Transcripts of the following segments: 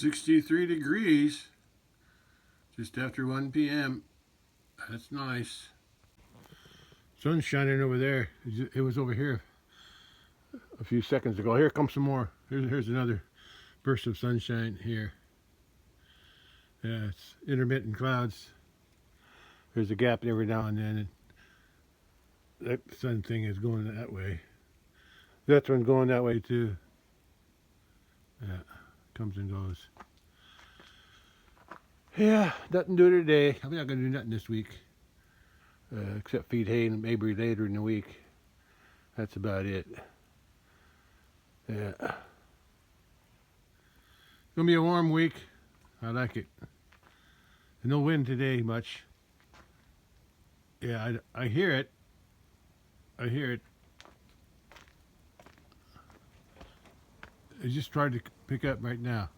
63 degrees just after 1 p.m. That's nice. Sun's shining over there. It was over here a few seconds ago. Here comes some more. Here's another burst of sunshine here. Yeah, it's intermittent clouds. There's a gap every now and then. And that sun thing is going that way. That one's going that way too. Yeah, comes and goes. Yeah, nothing to do today. I'm not going to do nothing this week. Except feed hay and maybe later in the week. That's about it. Yeah. It's going to be a warm week. I like it. No wind today much. Yeah, I hear it. I hear it. I just tried to pick up right now.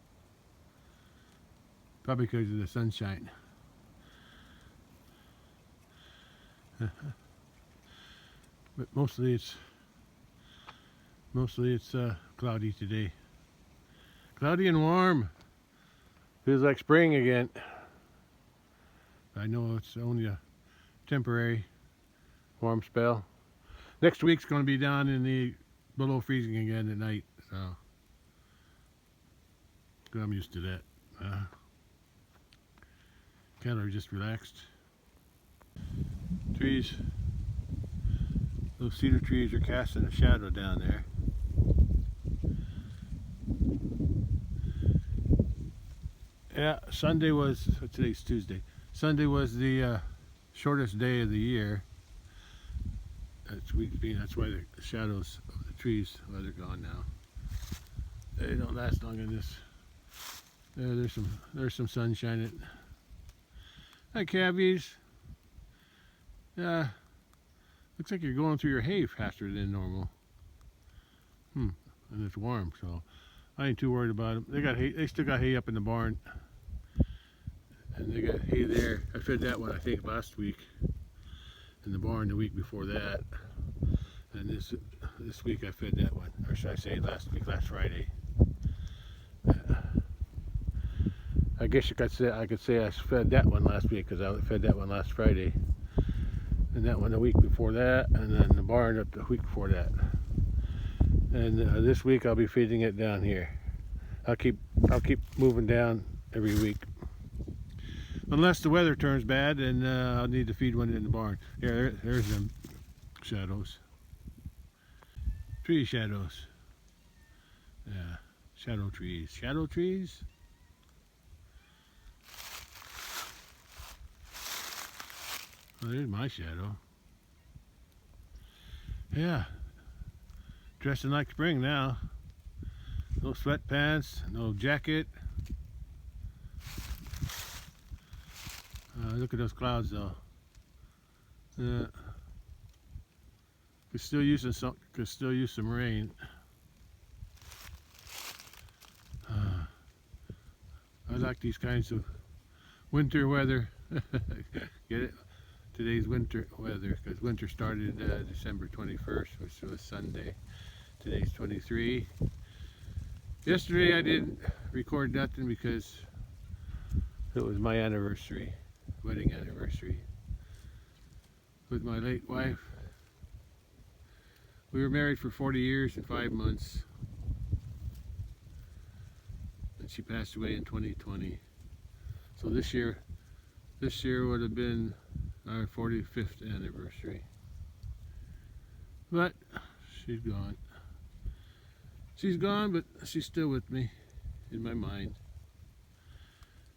Probably because of the sunshine. But mostly it's cloudy today. Cloudy and warm. Feels like spring again. I know it's only a temporary warm spell. Next week's going to be down in the below freezing again at night, so I'm used to that. Cattle are just relaxed. Trees, those cedar trees are casting a shadow down there. Yeah, Sunday was, today's Tuesday. Sunday was the shortest day of the year. That's why the shadows of the trees, well, they're gone now. They don't last long in this. There's some sun shining. Hi, cabbies. Yeah, looks like you're going through your hay faster than normal. And it's warm, so I ain't too worried about them. They got hay. They still got hay up in the barn, and they got hay there. I fed that one, I think, last week. In the barn the week before that, and this week I fed that one, or should I say last Friday. I guess I could say I fed that one last week because I fed that one last Friday, and that one the week before that, and then the barn up the week before that. And this week I'll be feeding it down here. I'll keep moving down every week. Unless the weather turns bad, and I'll need to feed one in the barn. Yeah, there's them shadows. Tree shadows. Yeah, shadow trees. Shadow trees? Oh, there's my shadow. Yeah. Dressing like spring now. No sweatpants, no jacket. Look at those clouds though. Could still use some rain. I like these kinds of winter weather. Get it? Today's winter weather, because winter started December 21st, which was Sunday. Today's 23. Yesterday I didn't record nothing because it was my anniversary. Wedding anniversary with my late wife. We were married for 40 years and 5 months, and she passed away in 2020. So this year would have been our 45th anniversary. But she's gone. She's gone, but she's still with me in my mind.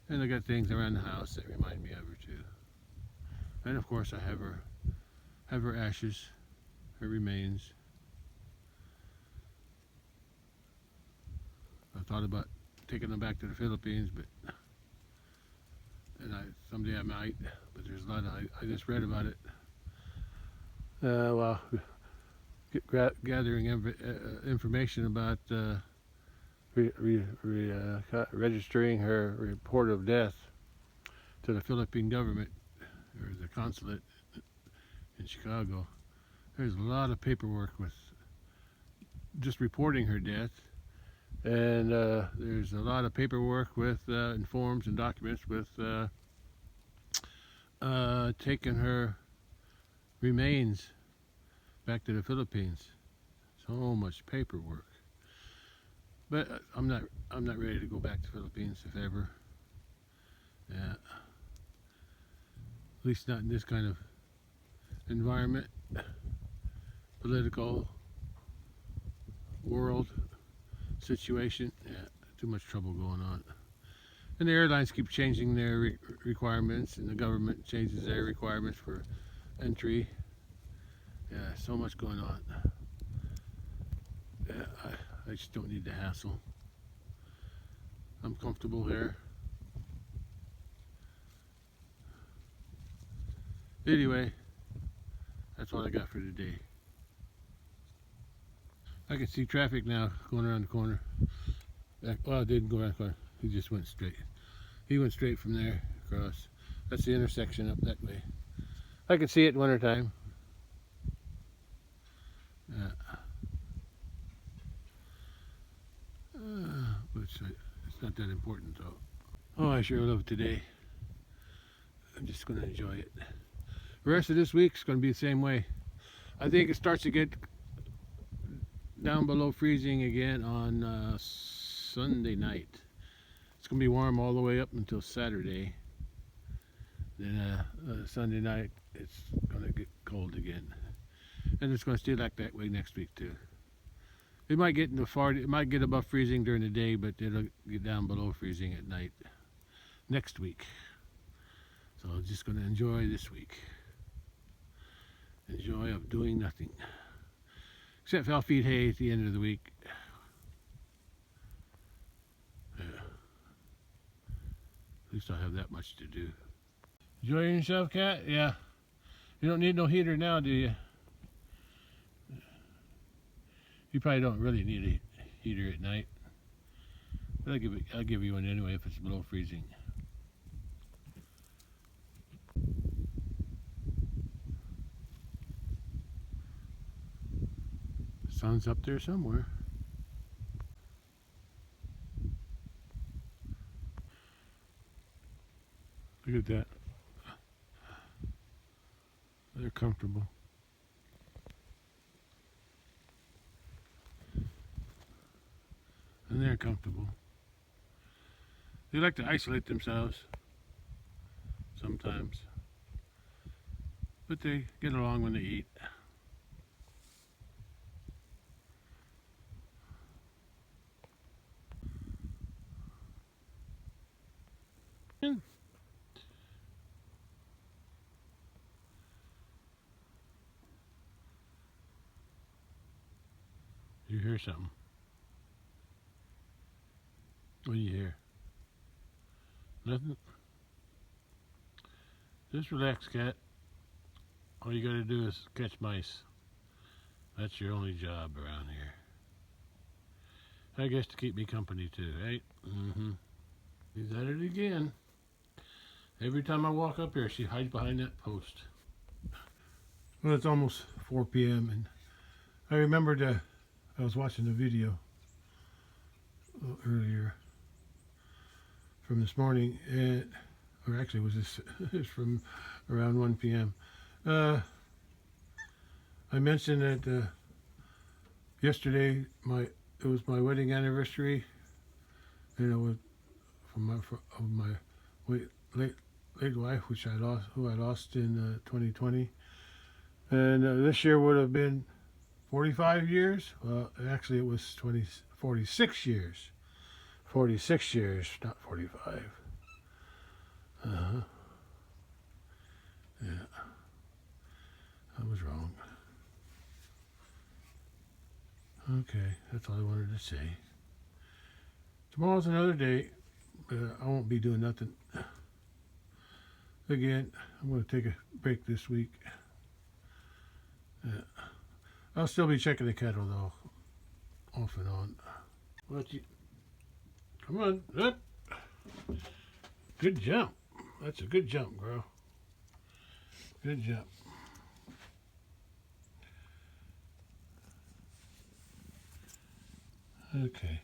And I got things around the house that remind me of her too. And of course I have her ashes, her remains. I thought about taking them back to the Philippines, but someday I might. But there's a lot of, I just read about it. Well, gathering information about registering her report of death to the Philippine government, or the consulate in Chicago. There's a lot of paperwork with just reporting her death, And there's a lot of paperwork with and forms and documents with taking her remains back to the Philippines. So much paperwork. But I'm not ready to go back to the Philippines if ever. Yeah. At least not in this kind of environment, political world situation. Yeah, too much trouble going on. And the airlines keep changing their requirements, and the government changes their requirements for entry. Yeah, so much going on. Yeah, I just don't need the hassle. I'm comfortable here. Anyway, that's all I got for today. I can see traffic now going around the corner. Well, it didn't go around the corner. He just went straight. He went straight from there across. That's the intersection up that way. I can see it in wintertime. Yeah. But it's not that important though. Oh, I sure love today. I'm just going to enjoy it. The rest of this week's going to be the same way. I think it starts to get down below freezing again on Sunday night. It's going to be warm all the way up until Saturday. Then Sunday night it's going to get cold again. And it's going to stay like that way next week too. It might get it might get above freezing during the day, but it'll get down below freezing at night next week. So I'm just going to enjoy this week. Enjoy of doing nothing. Except I'll feed hay at the end of the week. Yeah. At least I'll have that much to do. Enjoying yourself, Cat? Yeah. You don't need no heater now, do you? You probably don't really need a heater at night. But I'll give you one anyway if it's below freezing. The sun's up there somewhere. Look at that. They're comfortable. And they're comfortable. They like to isolate themselves sometimes, but they get along when they eat. You hear something? What do you hear? Nothing? Just relax, Cat. All you gotta do is catch mice. That's your only job around here. I guess to keep me company too, right? Mm-hmm. He's at it again. Every time I walk up here, she hides behind that post. Well, it's almost 4 p.m. and I remembered I was watching a video earlier from this morning, or actually it was this from around 1 p.m. I mentioned that yesterday it was my wedding anniversary, and it was from my late wife, who I lost in 2020, and this year would have been 45 years. Well, actually, it was 46 years. 46 years, not 45. Yeah, I was wrong. Okay, that's all I wanted to say. Tomorrow's another day, but I won't be doing nothing. Again, I'm going to take a break this week. I'll still be checking the cattle though, off and on. Come on, up. Good jump. That's a good jump, girl. Good jump. Okay.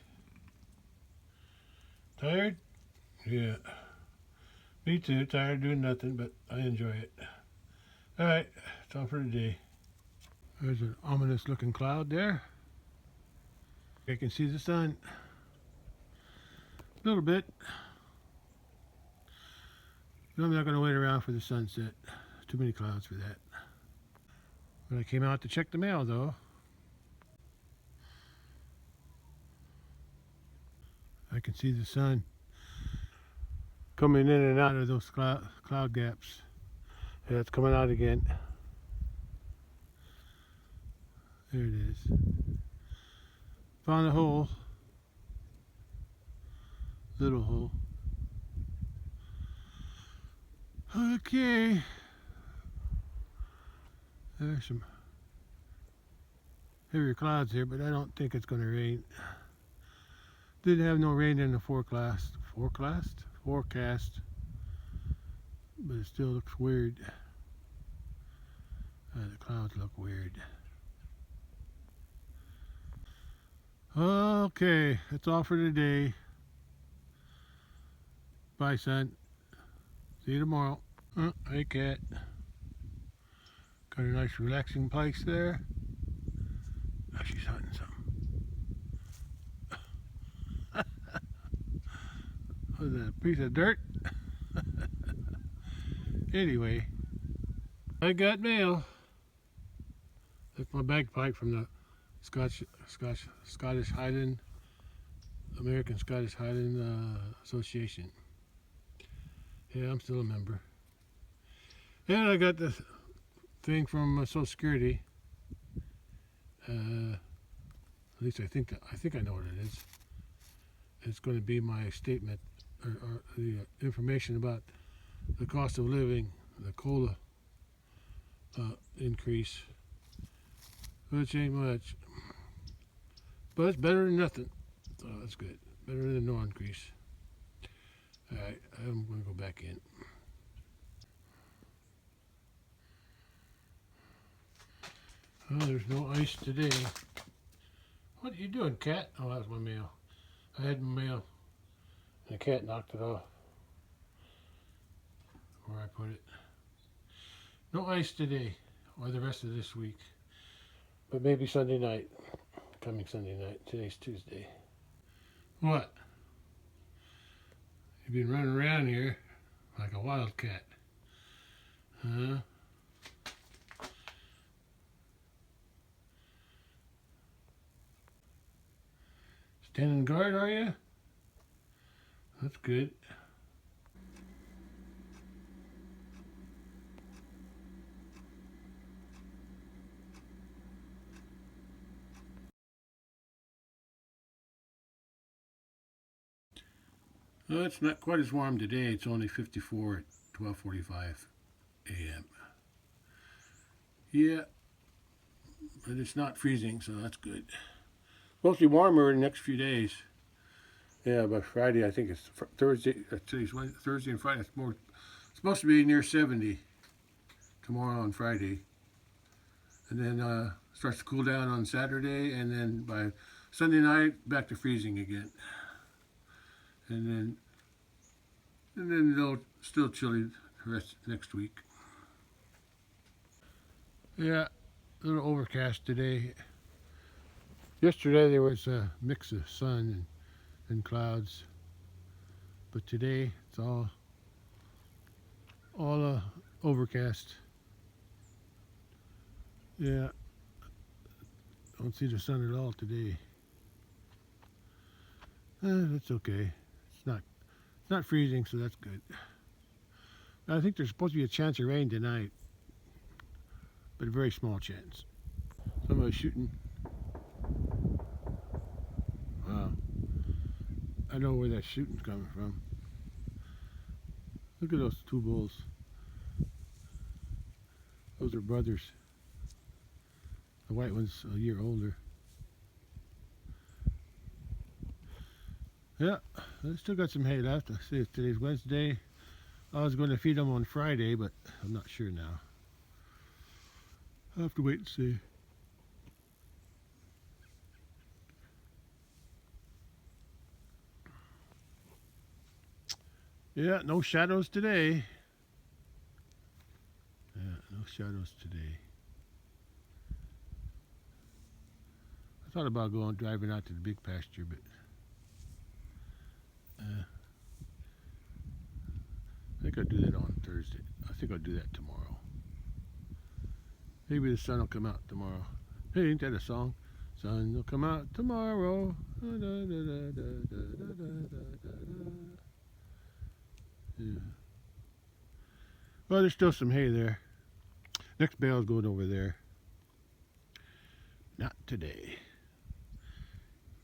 Tired? Yeah. Me too. Tired doing nothing, but I enjoy it. Alright, that's all for today. There's an ominous looking cloud there. I can see the sun. A little bit. No, I'm not going to wait around for the sunset. Too many clouds for that. But I came out to check the mail though. I can see the sun coming in and out of those cloud gaps. Yeah, it's coming out again. There it is. Found a hole. Little hole. Okay. There's some heavier clouds here, but I don't think it's going to rain. Didn't have no rain in the forecast, but it still looks weird. The clouds look weird. Okay, that's all for today. Bye, son. See you tomorrow. Hey, cat. Got a nice relaxing place there. Oh, she's hunting something. Was that a piece of dirt? Anyway, I got mail. That's my bagpipe from the Scottish Highland, American Scottish Highland Association. Yeah, I'm still a member. And I got the thing from Social Security. At least I think I know what it is. It's going to be my statement or the information about the cost of living, the COLA increase, which ain't much, but it's better than nothing. So that's good. Better than no increase. All right, I'm going to go back in. Oh, there's no ice today. What are you doing, cat? Oh, that was my mail. I had my mail, and the cat knocked it off where I put it. No ice today, or the rest of this week, but maybe Sunday night. Coming Sunday night. Today's Tuesday. What? You've been running around here like a wildcat, huh? Standing guard, are you? That's good. Well, it's not quite as warm today. It's only 54 at 12:45 a.m. Yeah, but it's not freezing, so that's good. Supposed to be warmer in the next few days. Yeah, by Friday, I think it's Thursday. Today's Wednesday, Thursday and Friday. It's more. It's supposed to be near 70 tomorrow and Friday, and then starts to cool down on Saturday, and then by Sunday night back to freezing again, and then they'll still chilly the rest next week. Yeah, a little overcast today. Yesterday there was a mix of sun and clouds, but today it's all overcast. Yeah, don't see the sun at all today. That's okay. It's not freezing, so that's good. I think there's supposed to be a chance of rain tonight, but a very small chance. Somebody's shooting. Wow. I know where that shooting's coming from. Look at those two bulls. Those are brothers. The white one's a year older. Yeah, I still got some hay left. I see if today's Wednesday. I was going to feed them on Friday, but I'm not sure now. I'll have to wait and see. Yeah, no shadows today. Yeah, no shadows today. I thought about going driving out to the big pasture, but I think I'll do that on Thursday. I think I'll do that tomorrow. Maybe the sun will come out tomorrow. Hey, ain't that a song? Sun will come out tomorrow. Yeah. Well, there's still some hay there. Next bale's going over there. Not today.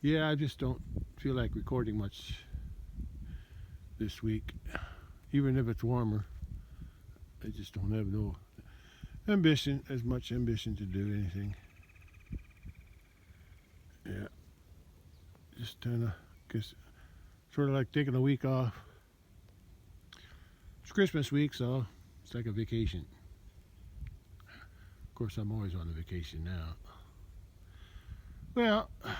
Yeah, I just don't feel like recording much this week. Even if it's warmer, I just don't have no ambition, as much ambition to do anything. Yeah, just kind of, guess, sort of like taking a week off. It's Christmas week, so it's like a vacation. Of course, I'm always on a vacation now. Well, I'll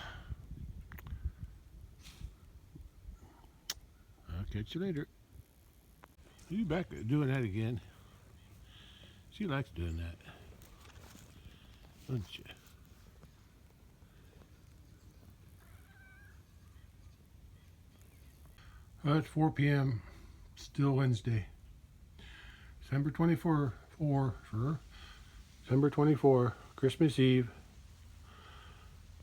catch you later. You back doing that again? She likes doing that, doesn't she? It's 4 p.m. Still Wednesday. December 24, December 24, Christmas Eve.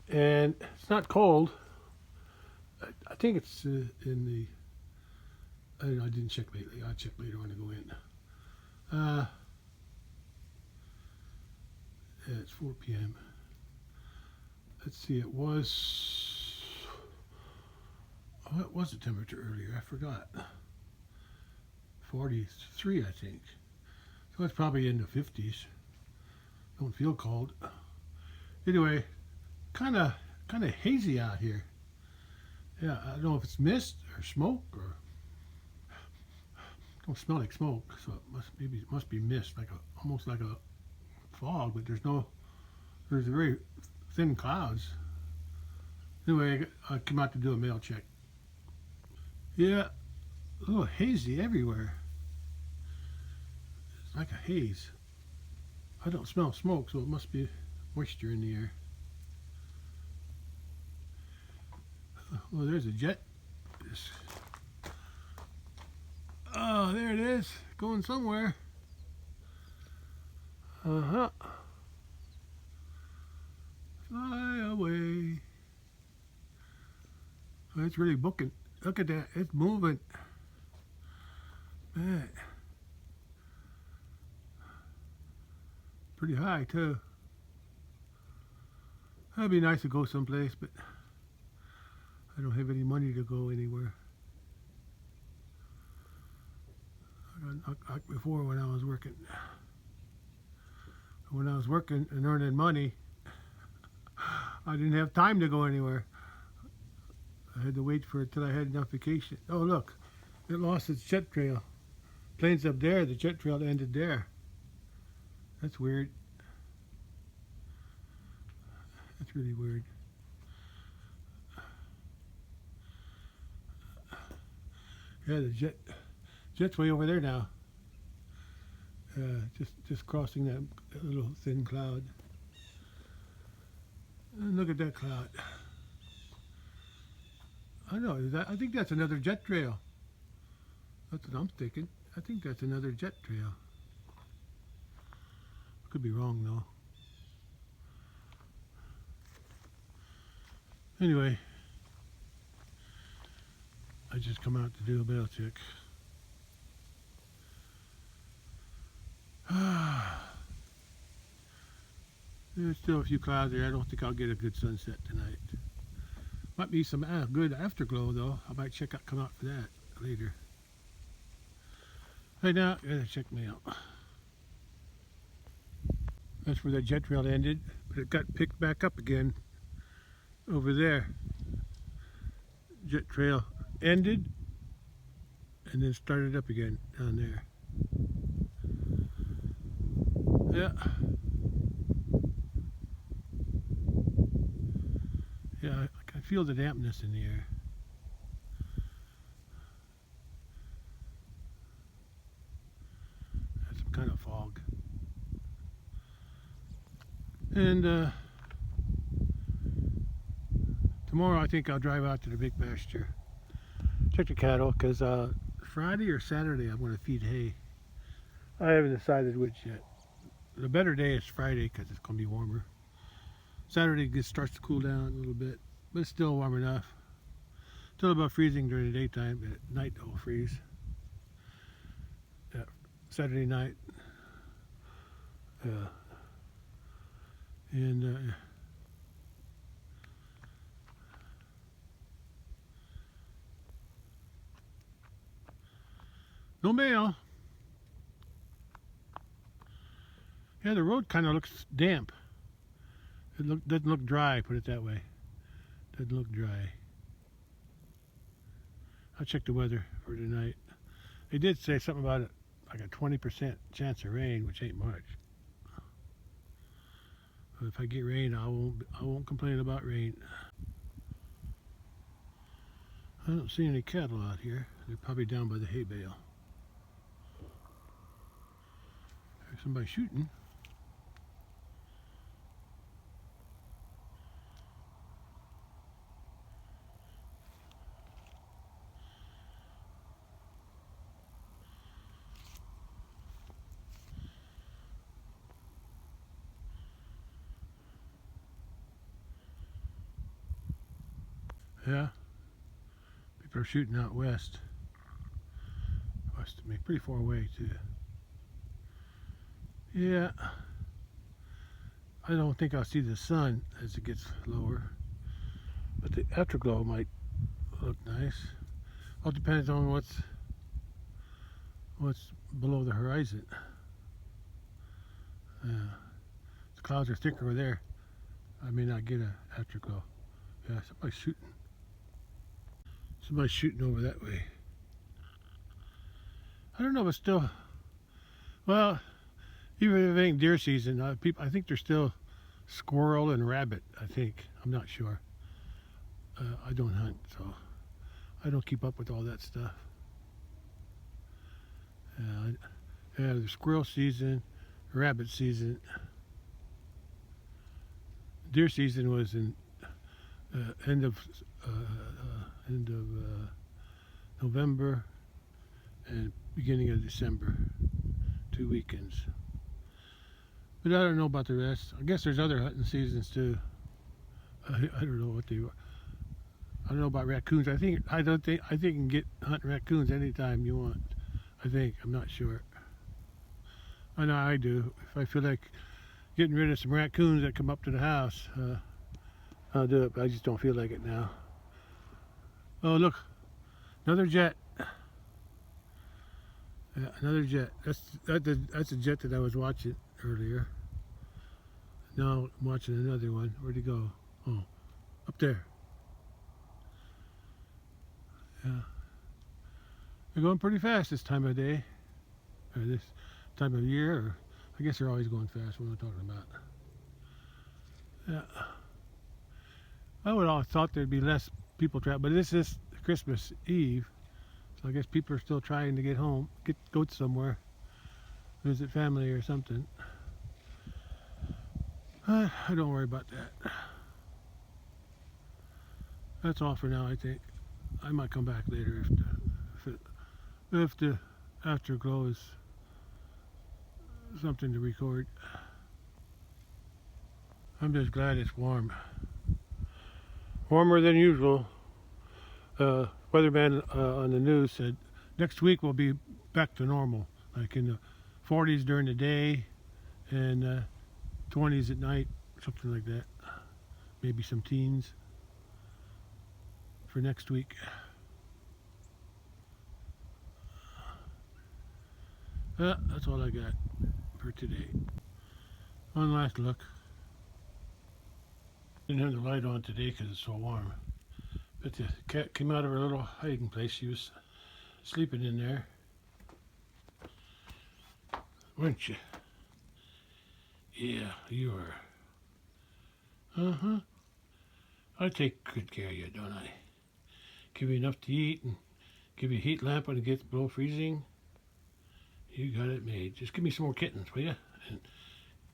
And it's not cold. I think it's in the, I don't know, I didn't check lately. I'll check later when I go in. Yeah, it's 4 p.m. Let's see, it was, what was the temperature earlier? I forgot. 43, I think. So it's probably in the 50s. Don't feel cold. Anyway, kind of hazy out here. Yeah, I don't know if it's mist or smoke or don't smell like smoke, so it must be mist, like almost like a fog, but there's very thin clouds. Anyway, I came out to do a mail check. Yeah, a little hazy everywhere. It's like a haze. I don't smell smoke, so it must be moisture in the air. Oh, there's a jet. Oh, there it is, going somewhere. Uh-huh. Fly away. Oh, it's really booking. Look at that, it's moving. Man. Pretty high, too. That'd be nice to go someplace, but I don't have any money to go anywhere. Like before when I was working. When I was working and earning money, I didn't have time to go anywhere. I had to wait for it till I had enough vacation. Oh, look, it lost its jet trail. Plane's up there, the jet trail ended there. That's weird. That's really weird. Yeah, the jet's way over there now. Just crossing that little thin cloud. And look at that cloud. I know. I think that's another jet trail. That's what I'm thinking. I think that's another jet trail. Could be wrong though. Anyway, I just come out to do a mail check. There's still a few clouds there. I don't think I'll get a good sunset tonight. Might be some good afterglow though. I might come out for that later. Right now, I gotta check mail. That's where that jet trail ended, but it got picked back up again over there. Jet trail ended and then started up again down there. Yeah. Yeah, I can feel the dampness in the air. And tomorrow I think I'll drive out to the big pasture, check the cattle, because Friday or Saturday I'm going to feed hay. I haven't decided which yet. The better day is Friday because it's going to be warmer. Saturday it starts to cool down a little bit, but it's still warm enough. Still about freezing during the daytime, but at night it'll freeze. Yeah, Saturday night. And no mail. Yeah, the road kind of looks damp. It doesn't look dry, put it that way. Doesn't look dry. I'll check the weather for tonight. They did say something about it, like a 20% chance of rain, which ain't much. But if I get rain, I won't complain about rain. I don't see any cattle out here. They're probably down by the hay bale. There's somebody shooting. Yeah, people are shooting out west. West of me, pretty far away too. Yeah, I don't think I'll see the sun as it gets lower, but the afterglow might look nice. All depends on what's below the horizon. The clouds are thicker over there. I may not get an afterglow. Yeah, somebody's shooting. Somebody's shooting over that way. I don't know, but still, well, even if it ain't deer season, I think there's still squirrel and rabbit. I think, I'm not sure. I don't hunt, so I don't keep up with all that stuff. Yeah, the squirrel season, rabbit season. Deer season was in end of November and beginning of December, 2 weekends. But I don't know about the rest. I guess there's other hunting seasons too. I don't know what they were. I don't know about raccoons. I think you can hunt raccoons anytime you want. I'm not sure. I know I do. If I feel like getting rid of some raccoons that come up to the house, I'll do it, but I just don't feel like it now. Oh, look, another jet. Yeah, another jet. That's a jet that I was watching earlier. Now I'm watching another one. Where'd he go? Oh, up there. Yeah, they're going pretty fast this time of day, or this time of year. Or I guess they're always going fast. What am I talking about? Yeah. I would have thought there'd be less people trapped, but this is Christmas Eve, so I guess people are still trying to get home, go somewhere, visit family or something. I don't worry about that. That's all for now, I think. I might come back later if the afterglow is something to record. I'm just glad it's warm. Warmer than usual. Weatherman on the news said next week will be back to normal, like in the 40s during the day and 20s at night, something like that. Maybe some teens for next week. That's all I got for today. One last look. Didn't have the light on today because it's so warm. But the cat came out of her little hiding place. She was sleeping in there. Weren't you? Yeah, you were. Uh-huh. I take good care of you, don't I? Give you enough to eat and give you a heat lamp when it gets below freezing. You got it made. Just give me some more kittens, will you? And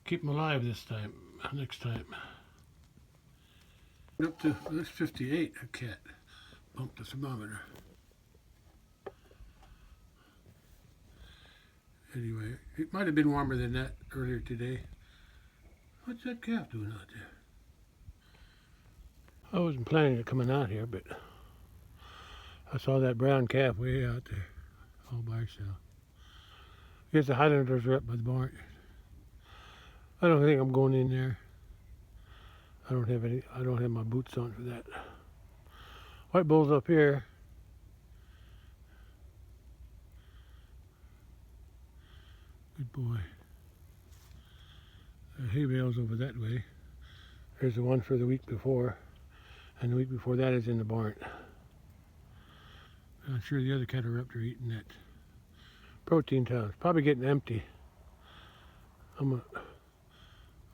Keep them alive this time. Next time. Up to that's 58. A cat bumped the thermometer. Anyway, it might have been warmer than that earlier today. What's that calf doing out there? I wasn't planning on coming out here, but I saw that brown calf way out there, all by herself. I guess the Highlanders are up by the barn. I don't think I'm going in there. I don't have my boots on for that. White bull's up here. Good boy. The hay bale's over that way. There's the one for the week before. And the week before that is in the barn. I'm sure the other cattle are up there eating that protein towns. Probably getting empty. I want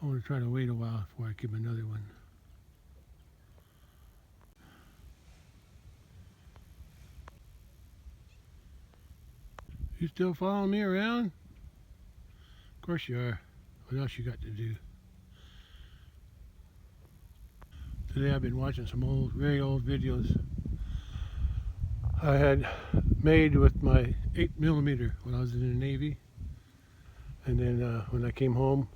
to try to wait a while before I give another one. You still following me around? Of course you are. What else you got to do? Today I've been watching some very old videos I had made with my 8mm when I was in the Navy. And then when I came home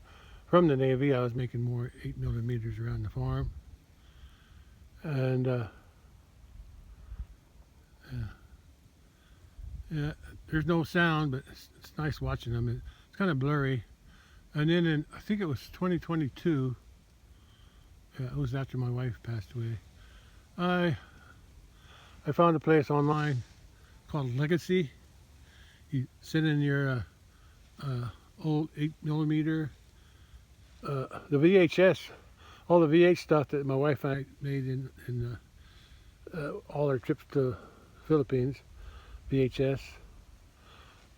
from the Navy, I was making more 8mm around the farm. And yeah, there's no sound, but it's nice watching them. It's kind of blurry. And then I think it was 2022, it was after my wife passed away, I found a place online called Legacy. You send in your old 8mm, the VHS, all the VH stuff that my wife and I made in all our trips to Philippines, VHS.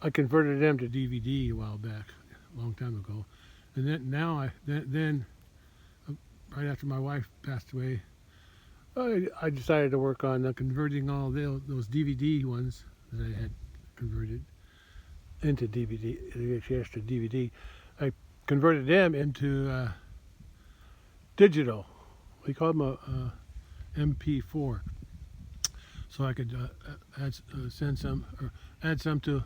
I converted them to DVD a while back, a long time ago, and then right after my wife passed away, I decided to work on converting all those DVD ones that I had converted into DVD, VHS to DVD. I converted them into digital. We call them MP4. So I could add some to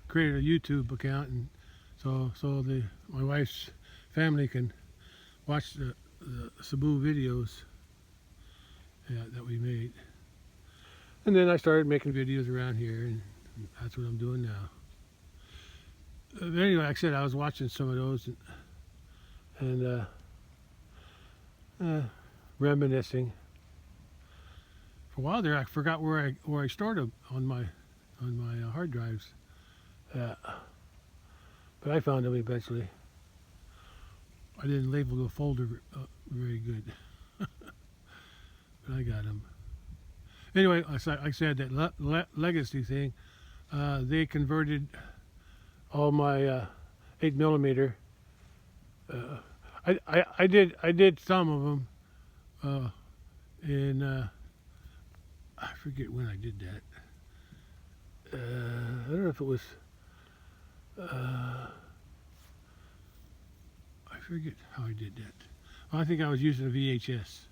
create a YouTube account, and so my wife's family can watch the Cebu videos that we made. And then I started making videos around here, and that's what I'm doing now. Anyway, like I said, I was watching some of those and reminiscing. For a while there, I forgot where I stored them on my hard drives. But I found them eventually. I didn't label the folder very good, but I got them. Anyway, I said that Legacy thing. They converted all my 8mm. I did some of them in. I forget when I did that. I don't know if it was. I forget how I did that. Well, I think I was using a VHS.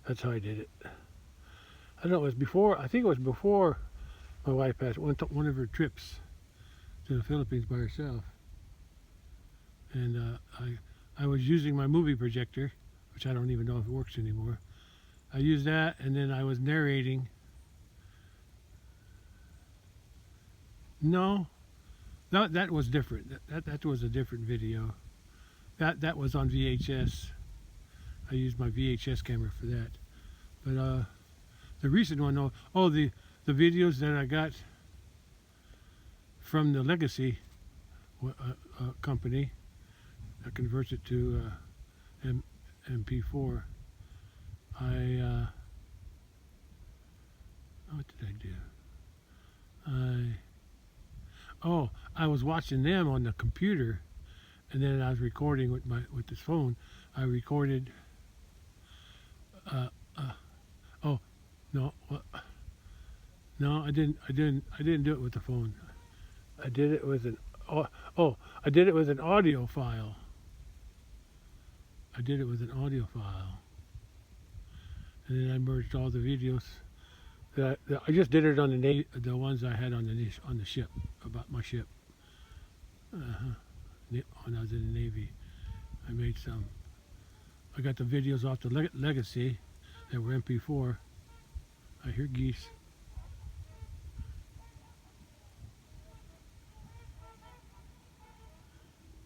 That's how I did it. I don't know. It was before. I think it was before my wife passed. One of her trips to the Philippines by herself, and I was using my movie projector, which I don't even know if it works anymore. I used that, and then I was narrating. No, that was different. That was a different video. That was on VHS. I used my VHS camera for that. But the recent one, the videos that I got from the Legacy company that converts it to MP4. What did I do? I was watching them on the computer, and then I was recording with this phone. I recorded. No, I didn't do it with the phone. I did it with an audio file. I did it with an audio file, and then I merged all the videos. I just did it on the ones I had on the ship, about my ship. When I was in the Navy, I made some. I got the videos off the Legacy that were MP4. I hear geese.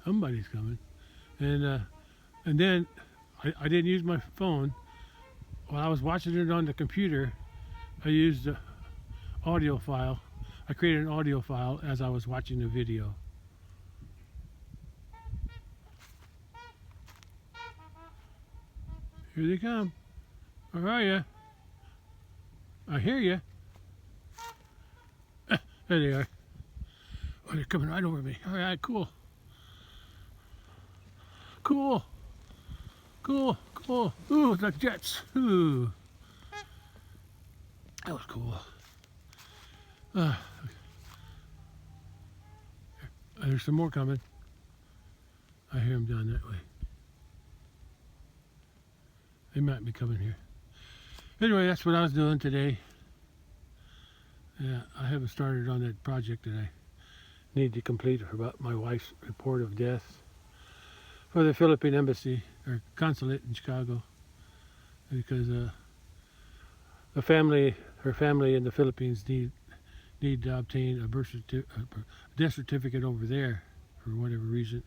Somebody's coming, and then I didn't use my phone. While I was watching it on the computer, I used the audio file. I created an audio file as I was watching the video. Here they come. Where are you? I hear you. There they are. Oh, they're coming right over me. All right, cool. Cool. Cool. Cool. Ooh, like jets. Ooh. That was cool. There's some more coming. I hear them down that way. They might be coming here. Anyway, that's what I was doing today. Yeah, I haven't started on that project that I need to complete about my wife's report of death for the Philippine Embassy or Consulate in Chicago, because her family in the Philippines need to obtain a death certificate over there for whatever reason.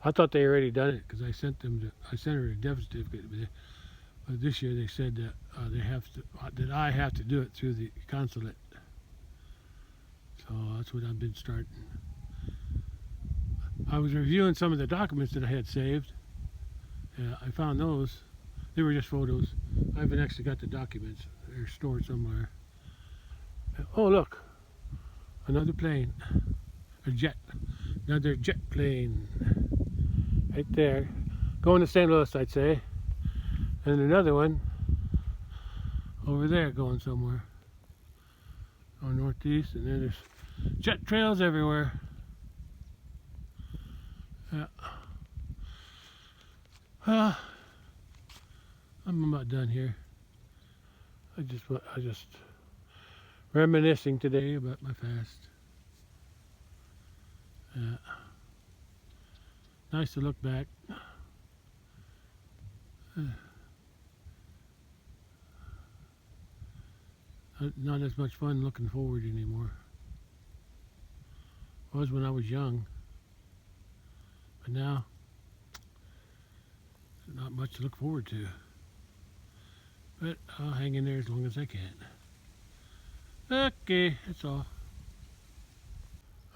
I thought they already done it because I sent her a death certificate, but this year they said that that I have to do it through the consulate. So that's what I've been starting. I was reviewing some of the documents that I had saved. I found those. They were just photos. I haven't actually got the documents. They're stored somewhere. Oh, look. Another plane. A jet. Another jet plane. Right there. Going to St. Louis, I'd say. And another one over there going somewhere. Going northeast. And then there's jet trails everywhere. Yeah. I'm about done here. I just reminiscing today about my fast. Nice to look back. Not as much fun looking forward anymore. It was when I was young. But now, not much to look forward to. But I'll hang in there as long as I can. Okay, that's all.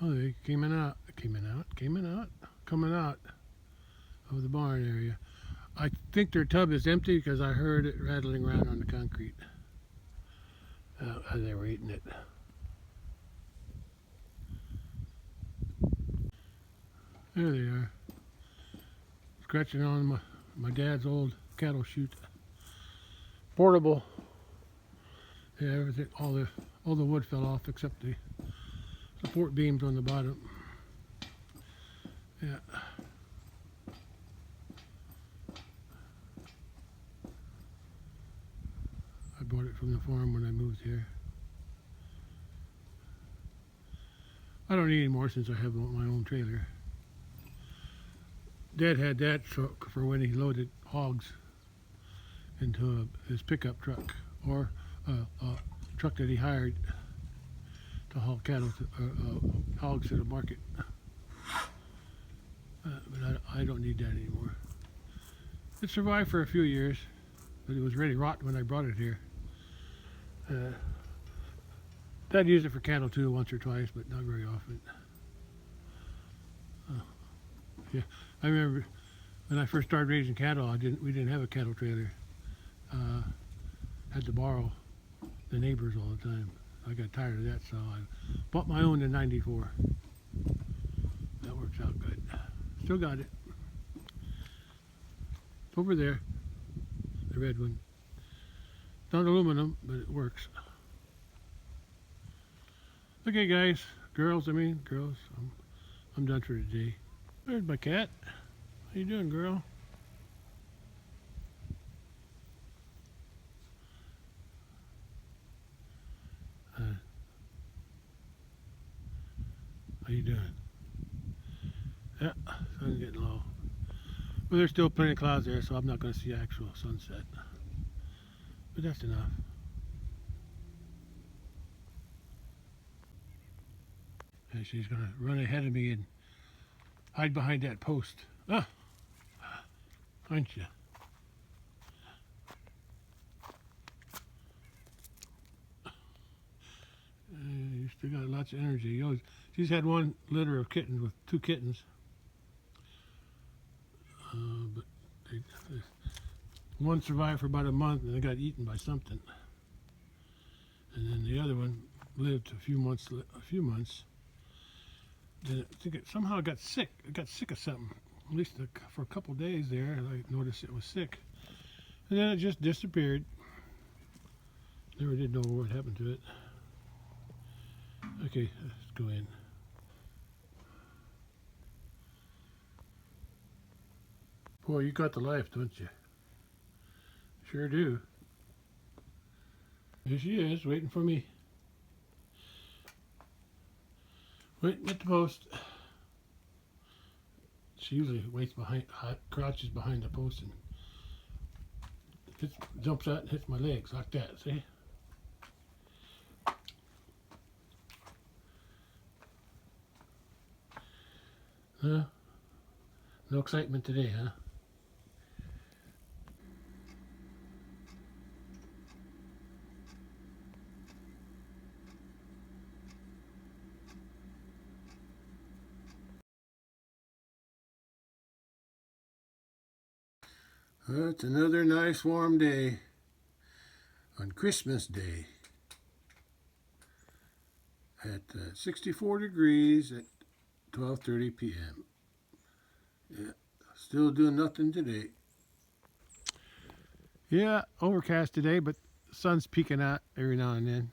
Oh, they coming out of the barn area. I think their tub is empty because I heard it rattling around on the concrete as they were eating it. There they are, scratching on my dad's old cattle chute. Portable. Yeah, everything, all the wood fell off except the support beams on the bottom. Yeah. I bought it from the farm when I moved here. I don't need any more since I have my own trailer. Dad had that truck for when he loaded hogs into his pickup truck, or a truck that he hired to haul cattle, hogs to the market. But I don't need that anymore. It survived for a few years, but it was ready rotten when I brought it here. Dad used it for cattle too, once or twice, but not very often. Yeah, I remember when I first started raising cattle, we didn't have a cattle trailer. Had to borrow the neighbors all the time. I got tired of that, so I bought my own in '94. That works out good. Still got it. It's over there, the red one. It's not aluminum, but it works. Okay, guys, girls. I'm done for today. There's my cat. How you doing, girl? How you doing? Yeah, sun's getting low. But there's still plenty of clouds there, so I'm not going to see actual sunset. But that's enough. And she's going to run ahead of me and hide behind that post. Ah, aren't you? You still got lots of energy. You know, she's had one litter of kittens with 2 kittens. But one survived for about a month and they got eaten by something. And then the other one lived a few months. Then I think it somehow got sick. It got sick of something. At least for a couple days there, I noticed it was sick. And then it just disappeared. Never did know what happened to it. Okay, let's go in. Boy, you got the life, don't you? Sure do. Here she is, waiting for me. Waiting at the post. She usually waits behind, crouches behind the post and jumps out and hits my legs like that, see? No excitement today, huh? It's another nice warm day on Christmas Day at 64 degrees at 12:30 p.m. Yeah, still doing nothing today. Yeah, overcast today, but the sun's peeking out every now and then.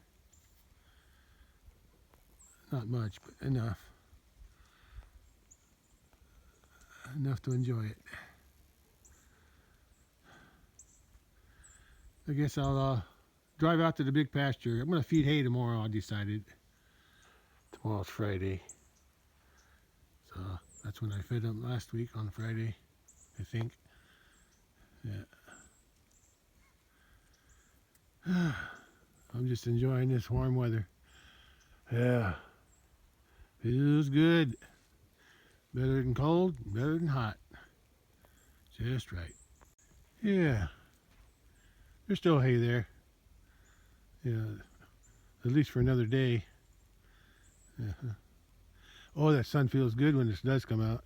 Not much, but enough. Enough to enjoy it. I guess I'll drive out to the big pasture. I'm going to feed hay tomorrow, I decided. Tomorrow's Friday. So that's when I fed them last week on Friday, I think. Yeah. I'm just enjoying this warm weather. Yeah. Feels good. Better than cold, better than hot. Just right. Yeah. There's still hay there. Yeah. At least for another day. Uh-huh. Oh, that sun feels good when this does come out.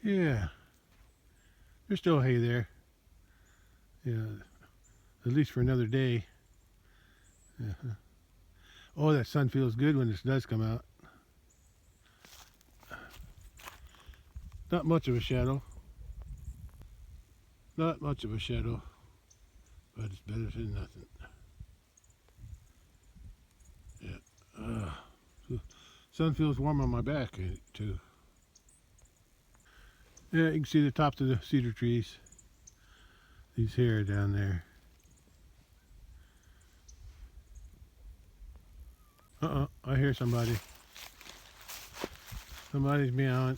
Yeah. There's still hay there. Yeah. At least for another day. Uh-huh. Oh, that sun feels good when this does come out. Not much of a shadow. Not much of a shadow. But it's better than nothing. Yeah. Sun feels warm on my back too. Yeah, you can see the tops of the cedar trees. These here down there. I hear somebody. Somebody's meowing.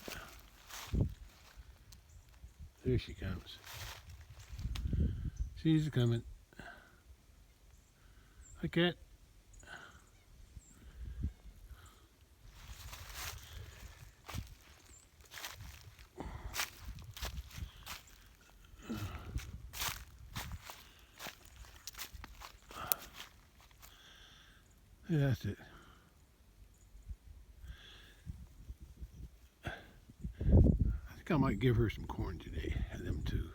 There she comes. She's coming. Hi, cat. Yeah, that's it. I think I might give her some corn today. Them too.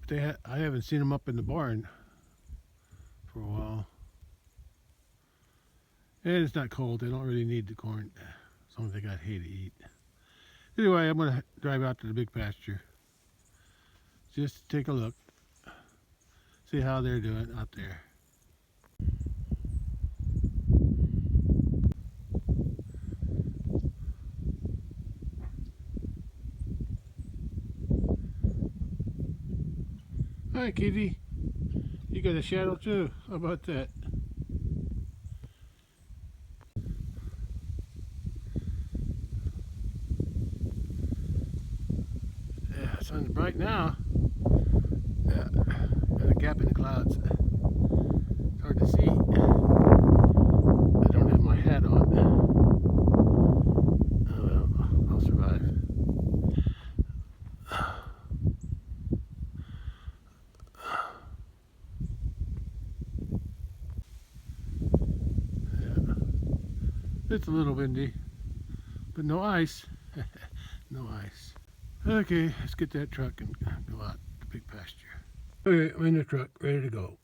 But I haven't seen them up in the barn for a while. And it's not cold. They don't really need the corn as long as they got hay to eat. Anyway, I'm going to drive out to the big pasture just to take a look. See how they're doing out there. Hi, kitty. You got a shadow too. How about that? Sun's bright now. Yeah, there's a gap in the clouds. It's hard to see. I don't have my hat on. Oh well, I'll survive. Yeah. It's a little windy, but no ice. No ice. Okay, let's get that truck and go out to big pasture. Okay, I'm in the truck, ready to go.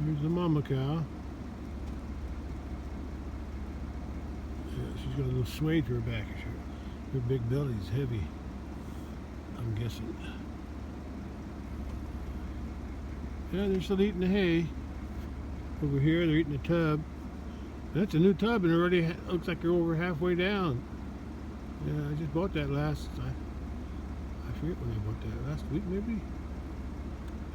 Here's the mama cow. Yeah, she's got a little sway to her back. Her big belly's heavy, I'm guessing. Yeah, they're still eating the hay. Over here, they're eating the tub. That's a new tub, and already looks like they're over halfway down. Yeah, I just bought that I forget when I bought that, last week maybe?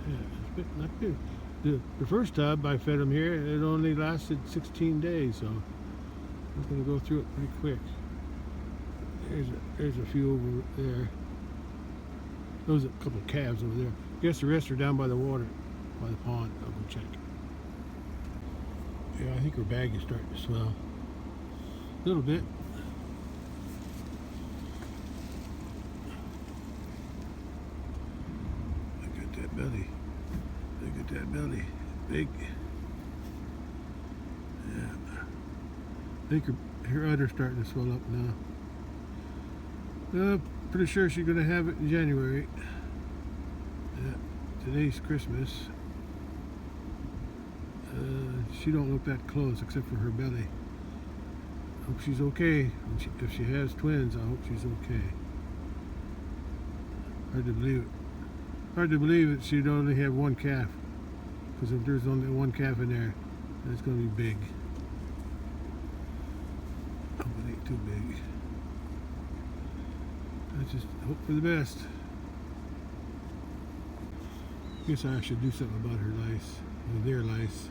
Yeah, it's not good. The first tub I fed them here, it only lasted 16 days, so I'm going to go through it pretty quick. There's a few over there. Those are a couple of calves over there. I guess the rest are down by the water, by the pond. I'll go check. Yeah, I think her bag is starting to swell. A little bit. Look at that belly. Look at that belly. Big. Yeah. I think her udder's starting to swell up now. Pretty sure she's going to have it in January. Yeah. Today's Christmas. She don't look that close except for her belly. I hope she's okay. If she has twins, I hope she's okay. Hard to believe it. Hard to believe that she'd only have one calf. Because if there's only one calf in there, then it's going to be big. I hope it ain't too big. I just hope for the best. Guess I should do something about her lice, or their lice.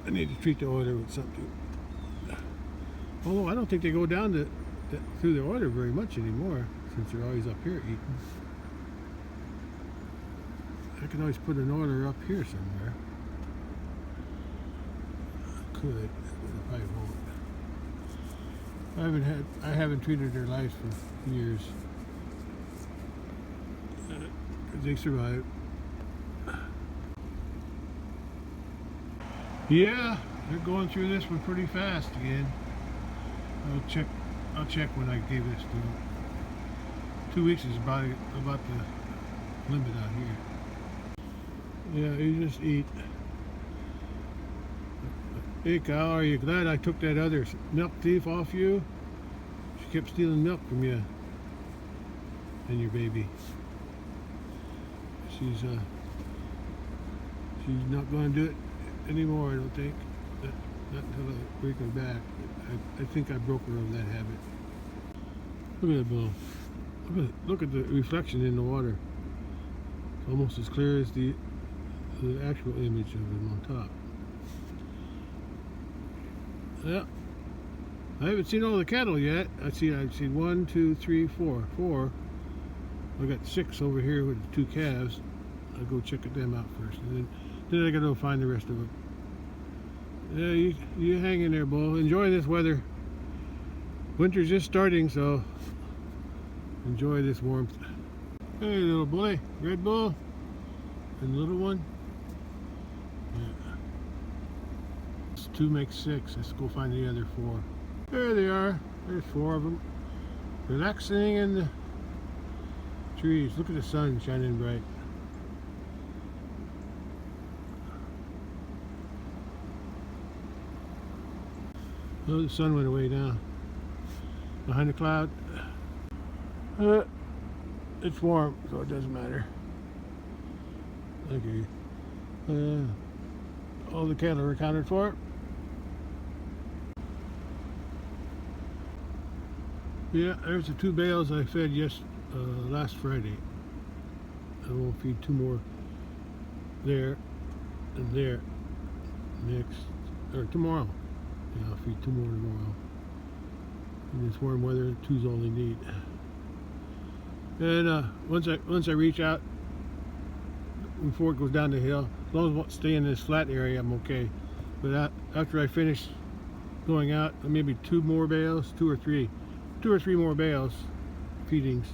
I need to treat the oiler with something. Although I don't think they go down through the oiler very much anymore, since they're always up here eating. I can always put an oiler up here somewhere. I could, but I probably won't. I haven't treated their lice for years. Because they survive. Yeah, they're going through this one pretty fast again. I'll check when I gave this to them. 2 weeks is about the limit out here. Yeah, you just eat. Hey Kyle, are you glad I took that other milk thief off you? She kept stealing milk from you and your baby. She's not going to do it anymore, I don't think. Not until I break her back. I think I broke her of that habit. Look at that bull. Look at the reflection in the water. It's almost as clear as the actual image of him on top. Yeah. I haven't seen all the cattle yet. I've seen 1, 2, 3, 4. 4. I got 6 over here with the 2 calves. I'll go check them out first, and then I gotta go find the rest of them. Yeah, you hang in there, bull. Enjoy this weather. Winter's just starting, so enjoy this warmth. Hey, little boy, red bull, and the little one. Yeah. 2 makes 6. Let's go find the other 4. There they are. There's 4 of them, relaxing in the trees. Look at the sun shining bright. Oh, the sun went away now. Behind the cloud. It's warm, so it doesn't matter. Okay. All the cattle are accounted for. Yeah, there's the 2 bales I fed last Friday. I will feed 2 more there and there tomorrow. Yeah, I'll feed 2 more tomorrow. In this warm weather, 2's all they need. And once I reach out before it goes down the hill, as long as I stay in this flat area, I'm okay. But after I finish going out, maybe 2 more bales, 2 or 3 more bales, feedings.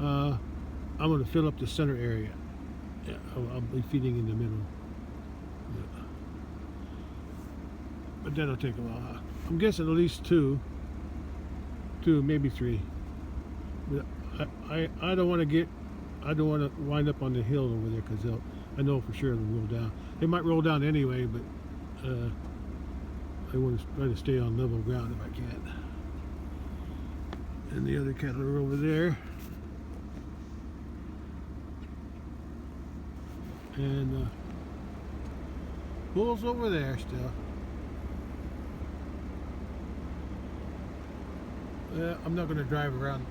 I'm going to fill up the center area. Yeah, I'll be feeding in the middle. Yeah. But that'll take a while. I'm guessing at least 2, maybe 3. But I don't want to wind up on the hill over there, because I know for sure they'll roll down. They might roll down anyway, but I want to try to stay on level ground if I can. And the other cattle are over there. And bull's over there still. I'm not going to drive around.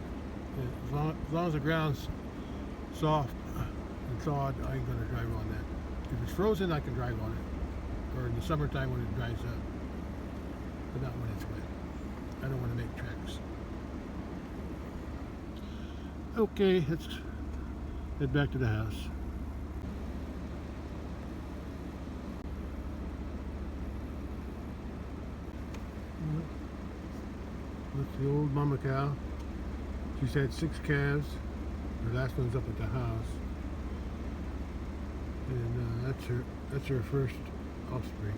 As long as the ground's soft and thawed, I ain't going to drive on that. If it's frozen, I can drive on it. Or in the summertime when it dries up. But not when it's wet. I don't want to make tracks. Okay, let's head back to the house. That's the old mama cow. She's had 6 calves. Her last one's up at the house. And that's her first offspring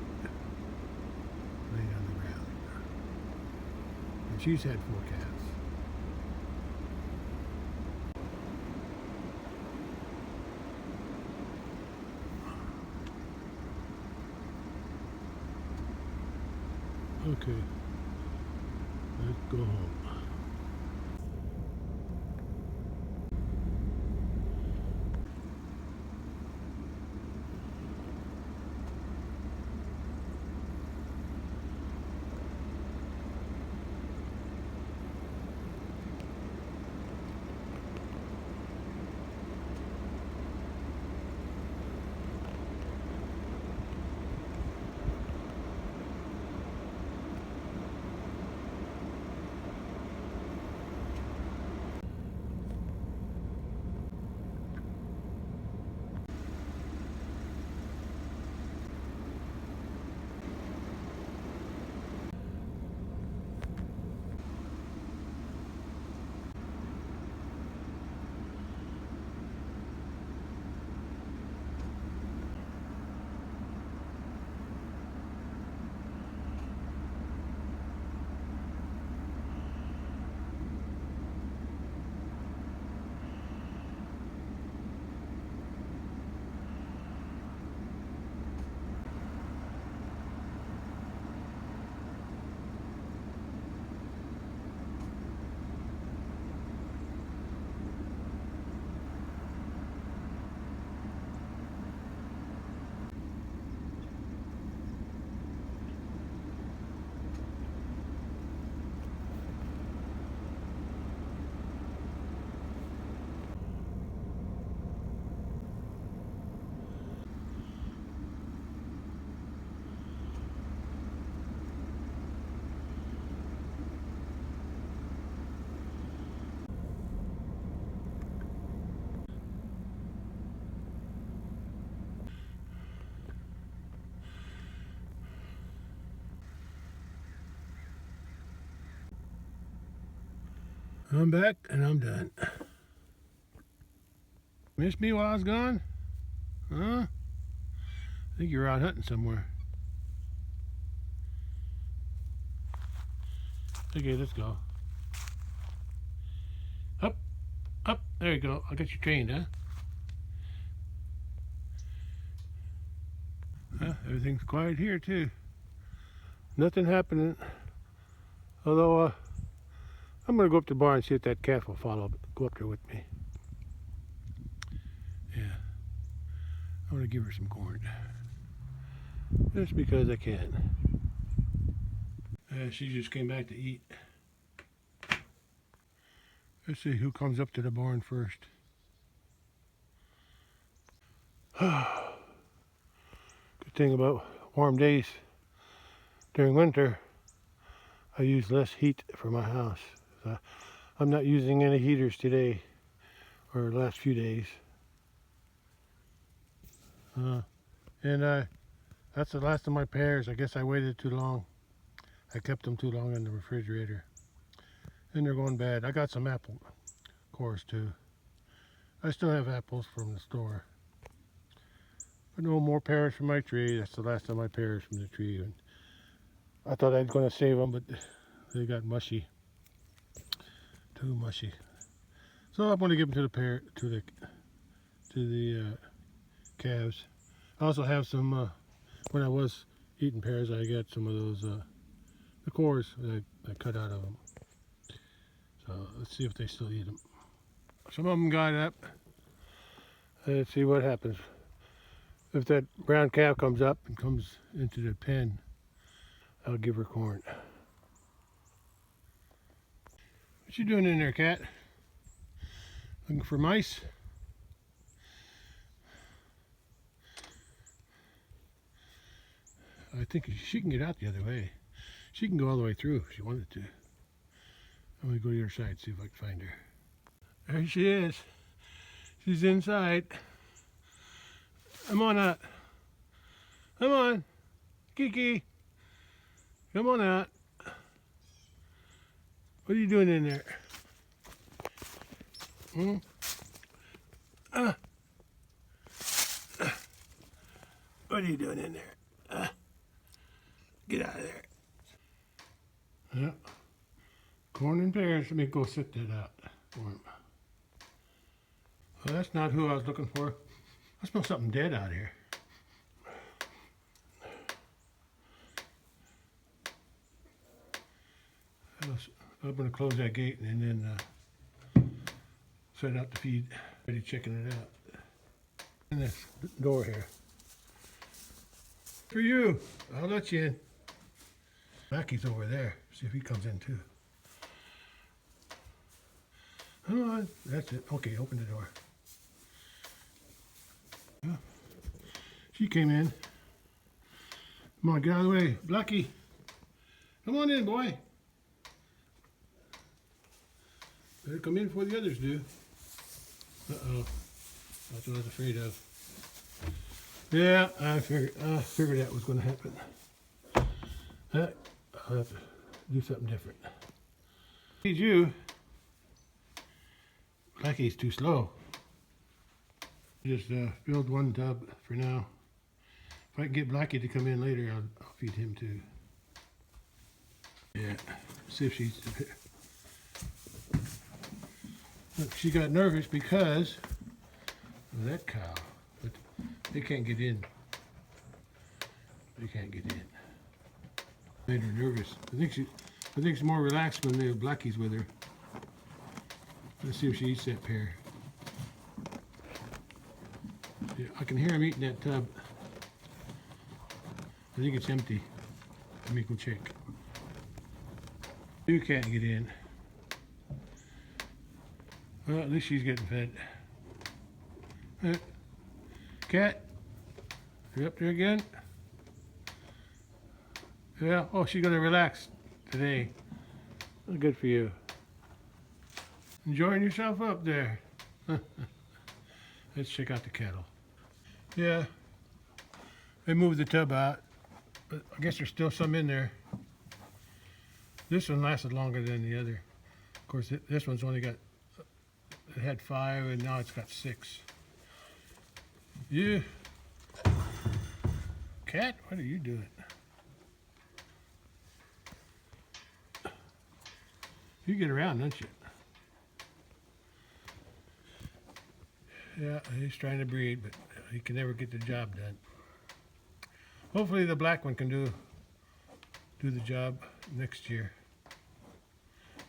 laying on the ground. And she's had 4 calves. Okay, let's go home. I'm back and I'm done. Missed me while I was gone? Huh? I think you were out hunting somewhere. Okay, let's go. Up, up, there you go. I got you trained, huh? Everything's quiet here too. Nothing happening. Although, I'm going to go up to the barn and see if that calf will follow, go up there with me. Yeah. I'm going to give her some corn. Just because I can. She just came back to eat. Let's see who comes up to the barn first. Good thing about warm days during winter, I use less heat for my house. I'm not using any heaters today or the last few days. That's the last of my pears. I guess I waited too long. I kept them too long in the refrigerator. And they're going bad. I got some apple cores too. I still have apples from the store. But no more pears from my tree. That's the last of my pears from the tree. And I thought I was going to save them, but they got mushy. Too mushy. So I'm going to give them to the calves. I also have some. When I was eating pears, I got some of those the cores that I cut out of them. So let's see if they still eat them. Some of them got up. Let's see what happens. If that brown calf comes up and comes into the pen, I'll give her corn. What you doing in there, cat? Looking for mice? I think she can get out the other way. She can go all the way through if she wanted to. I'm going to go to the other side, see if I can find her. There she is. She's inside. Come on out. Come on. Kiki. Come on out. What are you doing in there? Hmm? What are you doing in there? Get out of there. Yeah. Corn and pears. Let me go sit that out for him. Well, that's not who I was looking for. I smell something dead out here. I'm going to close that gate and then set out the feed. Ready checking it out. In this door here. For you. I'll let you in. Mackie's over there. See if he comes in too. Come on. That's it. Okay, open the door. Oh, she came in. Come on, get out of the way. Blackie. Come on in, boy. Better come in before the others do. Uh-oh. That's what I was afraid of. Yeah, I figured that was going to happen. I'll have to do something different. Need you. Blackie's too slow. Just build one tub for now. If I can get Blackie to come in later, I'll feed him too. Yeah, see if she's... Look, she got nervous because of that cow. But they can't get in. They can't get in. Made her nervous. I think she's more relaxed when Blackie's with her. Let's see if she eats that pear. Yeah, I can hear him eating that tub. I think it's empty. Let me go check. You can't get in. Well, at least she's getting fed. Cat, you up there again? Yeah, oh, she's gonna relax today. Well, good for you. Enjoying yourself up there. Let's check out the kettle. Yeah, they moved the tub out, but I guess there's still some in there. This one lasted longer than the other. Of course, this one's only got, it had 5 and now it's got 6. You, cat, what are you doing? You get around, don't you? Yeah, he's trying to breed, but he can never get the job done. Hopefully the black one can do the job next year.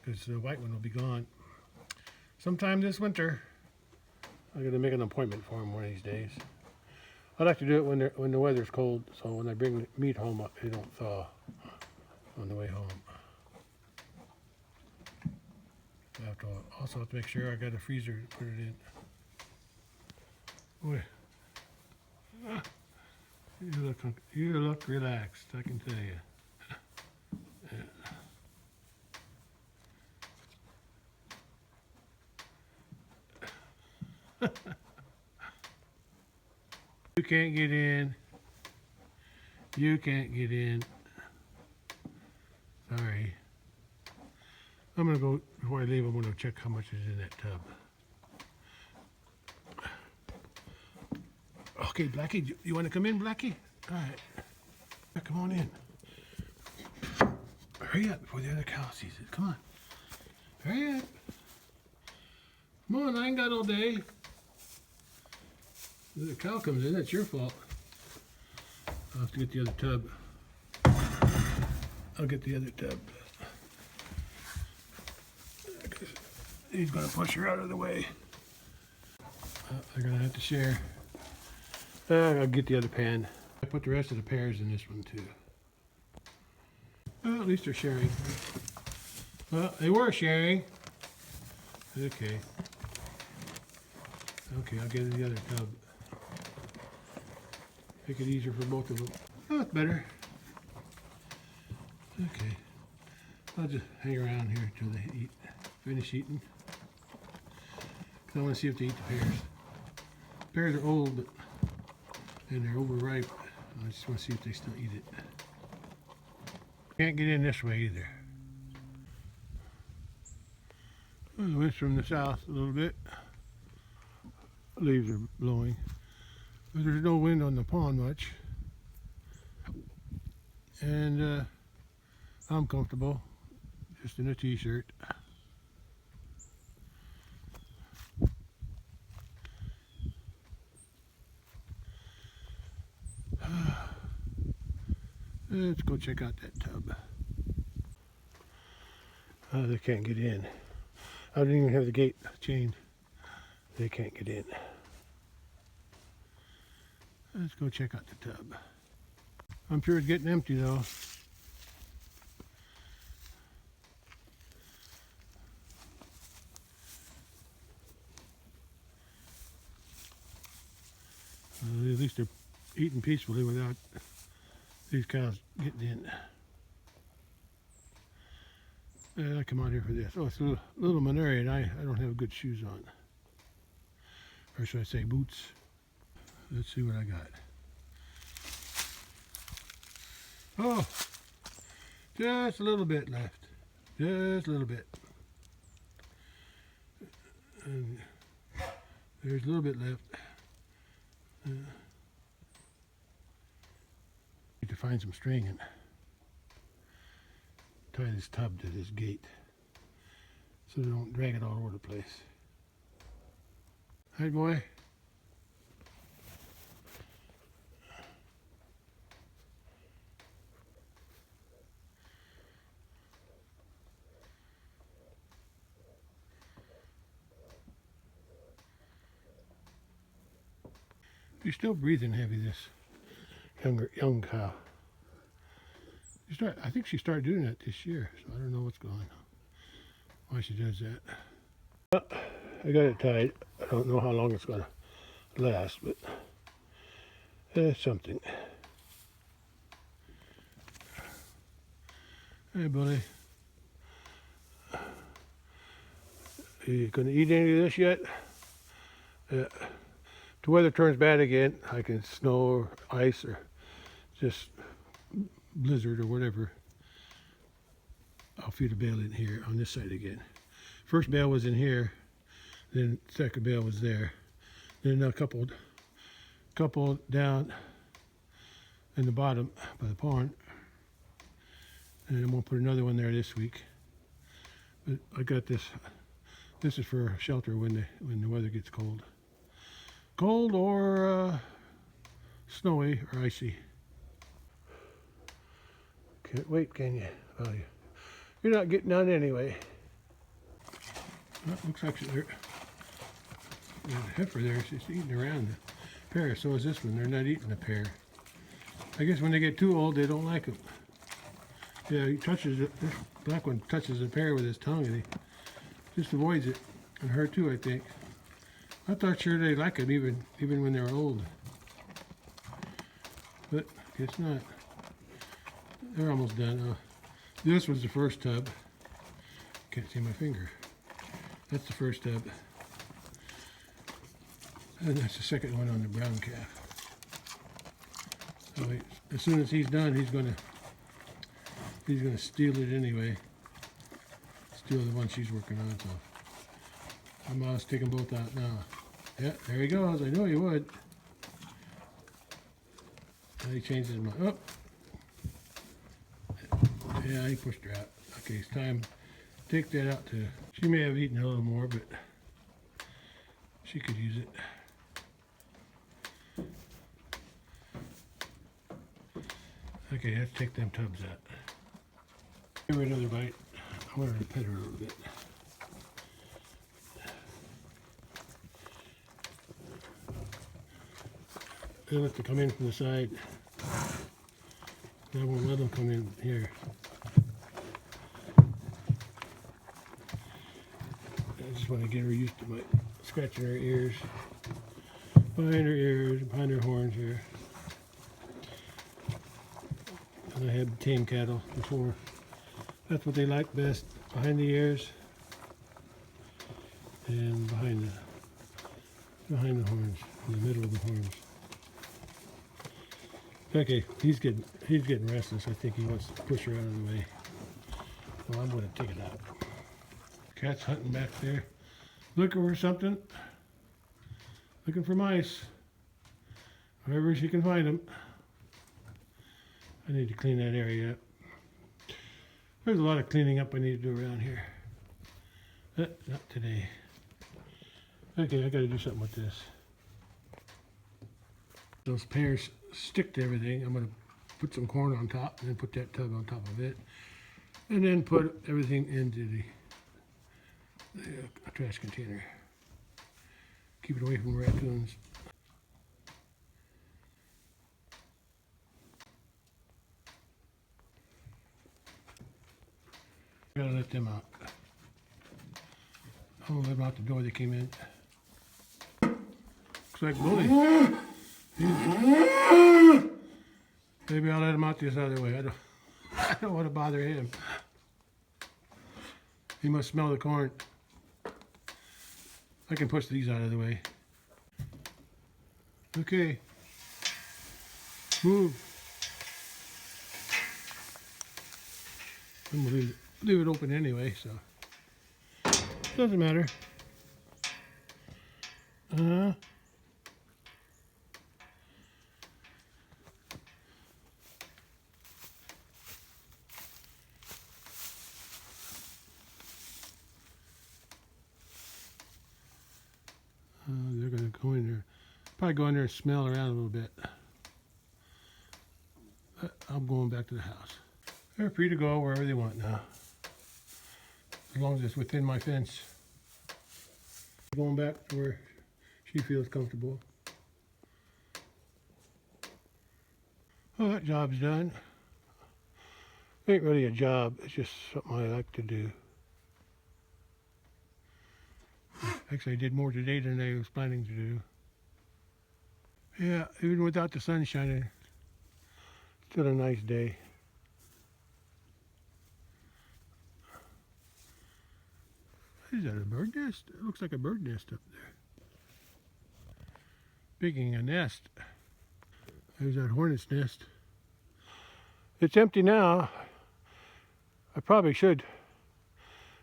because the white one will be gone sometime this winter. I got to make an appointment for him one of these days. I like to do it when the weather's cold, so when I bring the meat home, it don't thaw on the way home. I also have to make sure I got a freezer to put it in. Boy, you look relaxed, I can tell you. Yeah. You can't get in. You can't get in. Sorry. I'm gonna go, before I leave, I'm gonna check how much is in that tub. Okay, Blackie, you wanna come in, Blackie? All right. Yeah, come on in. Hurry up before the other cow sees it. Come on. Hurry up. Come on, I ain't got all day. If the cow comes in, that's your fault. I'll have to get the other tub. I'll get the other tub. He's gonna push her out of the way. I'm gonna have to share. I'll get the other pan. I put the rest of the pears in this one too. Well, at least they're sharing. Well, they were sharing. Okay. Okay, I'll get the other tub. Make it easier for both of them. Oh, that's better. Okay. I'll just hang around here until they finish eating. Because I want to see if they eat the pears. Pears are old, and they're overripe. I just want to see if they still eat it. Can't get in this way either. Well, the wind's from the south a little bit. Leaves are blowing. But there's no wind on the pond much. And I'm comfortable, just in a t-shirt. Let's go check out that tub. Oh, they can't get in. I didn't even have the gate chained. They can't get in. Let's go check out the tub. I'm sure it's getting empty though. At least they're eating peacefully without these cows getting in. I come out here for this. Oh, it's a little manure, and I don't have good shoes on. Or should I say boots? Let's see what I got. Oh, just a little bit left. Just a little bit. And there's a little bit left. Need to find some string and tie this tub to this gate so they don't drag it all over the place. Hi, boy. She's still breathing heavy, this young cow. I think she started doing that this year, so I don't know what's going on. Why she does that. Well, I got it tied. I don't know how long it's going to last, but it's something. Hey, buddy. Are you going to eat any of this yet? If the weather turns bad again, like in snow or ice or just blizzard or whatever, I'll feed a bale in here on this side again. First bale was in here, then second bale was there, then a couple down in the bottom by the pond, and I'm gonna put another one there this week. But I got this. This is for shelter when the weather gets cold or snowy or icy. Can't wait, can you? Oh, you're not getting none anyway. Well, looks like there's a heifer there. She's eating around the pear. So is this one. They're not eating the pear. I guess when they get too old, they don't like them. Yeah, he touches it. This black one touches the pear with his tongue, and he just avoids it. And her too, I think. I thought sure they like it even when they're old. But it's not. They're almost done. This was the first tub. Can't see my finger. That's the first tub. And that's the second one on the brown calf. So as soon as he's done, he's gonna steal it anyway. Steal the one she's working on. So I'm almost taking both out now. Yeah, there he goes. I knew he would. And he changed his mind. Oh. Yeah, he pushed her out. Okay, it's time to take that out too. She may have eaten a little more, but she could use it. Okay, let's take them tubs out. Give her another bite. I want her to pet her a little bit. They'll have to come in from the side. I won't let them come in here. I just want to get her used to my scratching her ears, behind her ears, behind her horns here. And I had tame cattle before. That's what they like best, behind the ears and behind the horns, in the middle of the horns. Okay, he's getting restless. I think he wants to push her out of the way. Well, I'm going to take it out. Cat's hunting back there, looking for something, looking for mice. Wherever she can find them. I need to clean that area up. There's a lot of cleaning up I need to do around here. Not today. Okay, I got to do something with this. Those pears stick to everything. I'm going to put some corn on top and then put that tub on top of it. And then put everything into the trash container. Keep it away from raccoons. Gotta let them out. I'm gonna let them out the door they came in. Looks like Bully. Maybe I'll let him out this other way. I don't want to bother him. He must smell the corn. I can push these out of the way. Okay. Move. I'm gonna leave it open anyway, so doesn't matter. They're gonna go in there. Probably go in there and smell around a little bit. I'm going back to the house. They're free to go wherever they want now. As long as it's within my fence. Going back to where she feels comfortable. Well, that job's done. It ain't really a job, it's just something I like to do. Actually, I did more today than I was planning to do. Yeah, even without the sun shining, still a nice day. Is that a bird nest? It looks like a bird nest up there. Making a nest. There's that hornet's nest. It's empty now. I probably should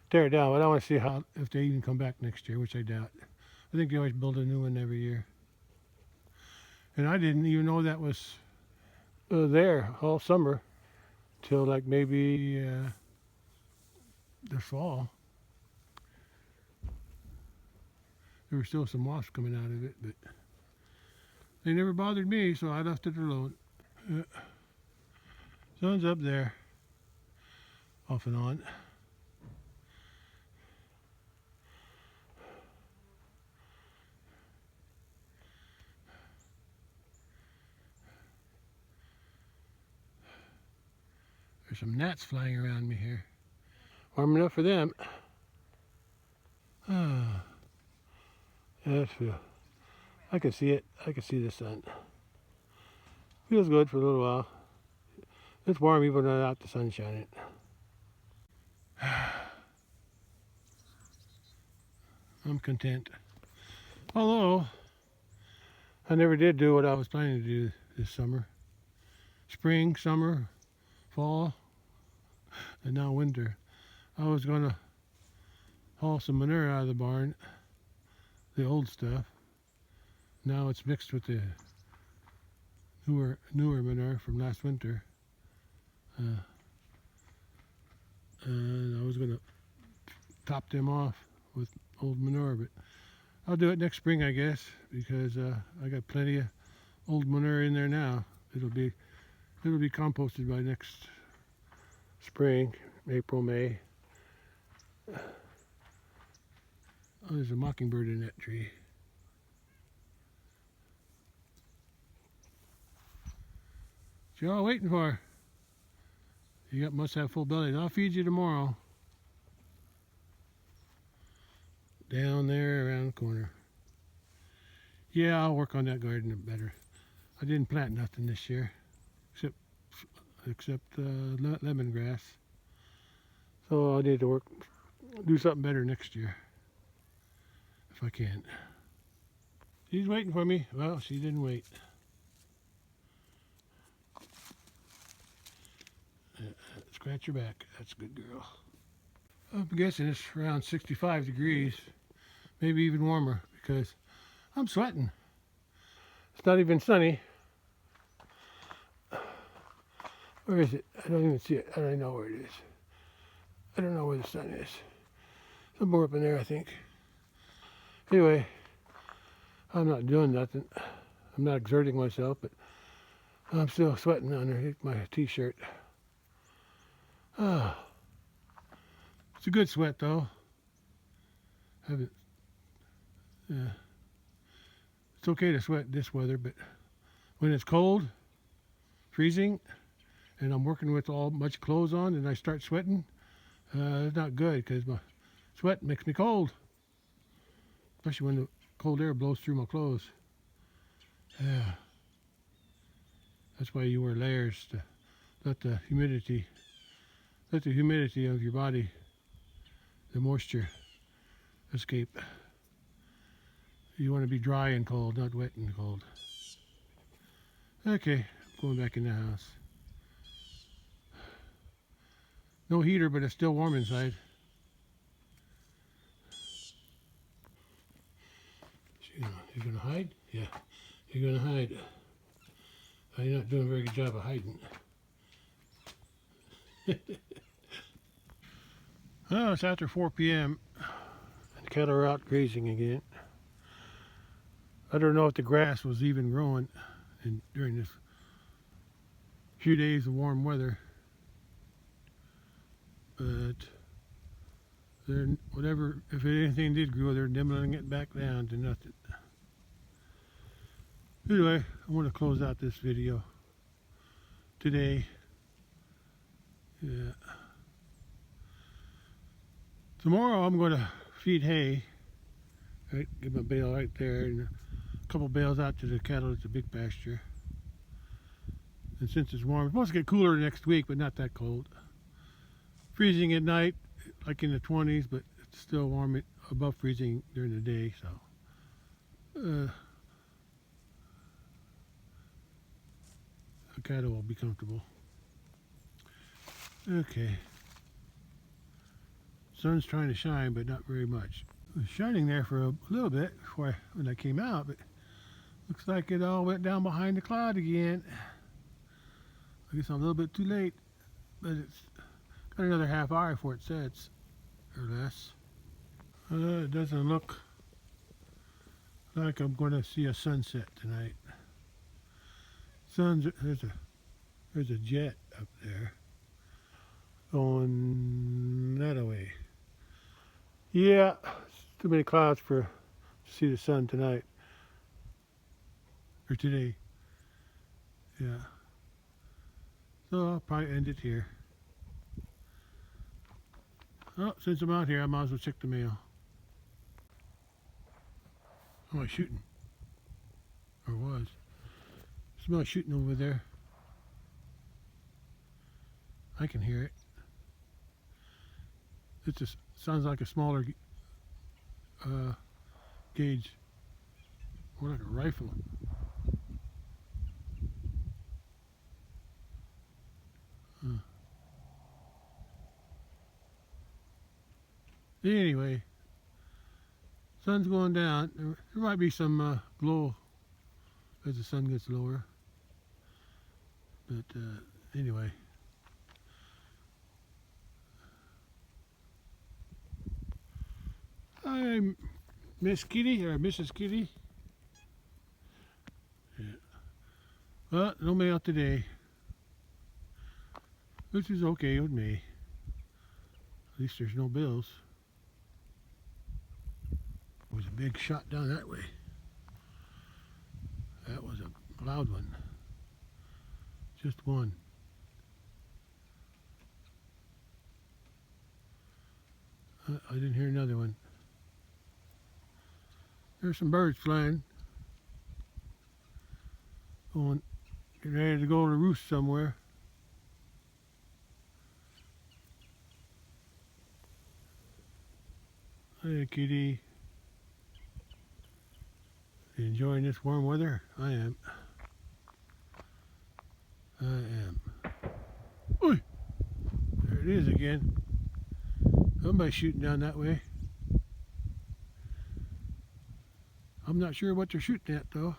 tear it down, but I want to see if they even come back next year, which I doubt. I think they always build a new one every year. And I didn't even know that was there all summer till like maybe the fall. There were still some wasps coming out of it, but they never bothered me, so I left it alone. Sun's up there, off and on. There's some gnats flying around me here. Warm enough for them. Ah, that's feel. I can see it. I can see the sun. Feels good for a little while. It's warm even without the sun shining. I'm content. Although, I never did do what I was planning to do this summer. Spring, summer, fall, and now winter. I was going to haul some manure out of the barn, the old stuff. Now it's mixed with the newer manure from last winter. And I was going to top them off with old manure, but I'll do it next spring, I guess, because I got plenty of old manure in there now. It'll be composted by next spring, April, May. Oh, there's a mockingbird in that tree. What y'all waiting for? You must have full bellies. I'll feed you tomorrow. Down there around the corner. Yeah, I'll work on that garden better. I didn't plant nothing this year, except lemongrass. So I need to do something better next year, if I can. She's waiting for me. Well, she didn't wait. Scratch your back. That's a good girl. I'm guessing it's around 65 degrees, maybe even warmer, because I'm sweating. It's not even sunny. Where is it? I don't even see it. I don't even know where it is. I don't know where the sun is. Somewhere up in there, I think. Anyway, I'm not doing nothing. I'm not exerting myself, but I'm still sweating underneath my t-shirt. Ah, it's a good sweat though. It's okay to sweat this weather, but when it's cold, freezing, and I'm working with much clothes on, and I start sweating, it's not good because my sweat makes me cold, especially when the cold air blows through my clothes. Yeah, that's why you wear layers to let the humidity of your body, the moisture, escape. You want to be dry and cold, not wet and cold. Okay, I'm going back in the house. No heater, but it's still warm inside. You're gonna hide? Yeah, you're gonna hide. You're not doing a very good job of hiding. Oh, it's after 4 p.m. and cattle are out grazing again. I don't know if the grass was even growing during this few days of warm weather, but if anything did grow, they're nibbling it back down to nothing. Anyway, I want to close out this video today. Yeah. Tomorrow I'm going to feed hay. Right, get my bale right there, and a couple bales out to the cattle at the big pasture. And since it's warm, it's supposed to get cooler next week, but not that cold. Freezing at night, like in the 20s, but it's still warm above freezing during the day. So the cattle will be comfortable. Okay. Sun's trying to shine, but not very much. It was shining there for a little bit when I came out, but looks like it all went down behind the cloud again. I guess I'm a little bit too late, but it's got another half hour before it sets, or less. It doesn't look like I'm going to see a sunset tonight. There's a jet up there going that way. Yeah, it's too many clouds to see the sun tonight. Or today. Yeah. So I'll probably end it here. Oh, since I'm out here, I might as well check the mail. Am I shooting? Or was? Smell shooting over there. I can hear it. It just sounds like a smaller gauge, more like a rifle. Anyway, sun's going down. There might be some glow as the sun gets lower. But anyway. Hi, Miss Kitty, or Mrs. Kitty. Yeah. Well, no mail today. Which is okay with me. At least there's no bills. There was a big shot down that way. That was a loud one. Just one. I didn't hear another one. There's some birds flying. Getting ready to go to roost somewhere. Hey, kitty. You enjoying this warm weather? I am. I am. Oi! There it is again. Somebody's shooting down that way. I'm not sure what they're shooting at though.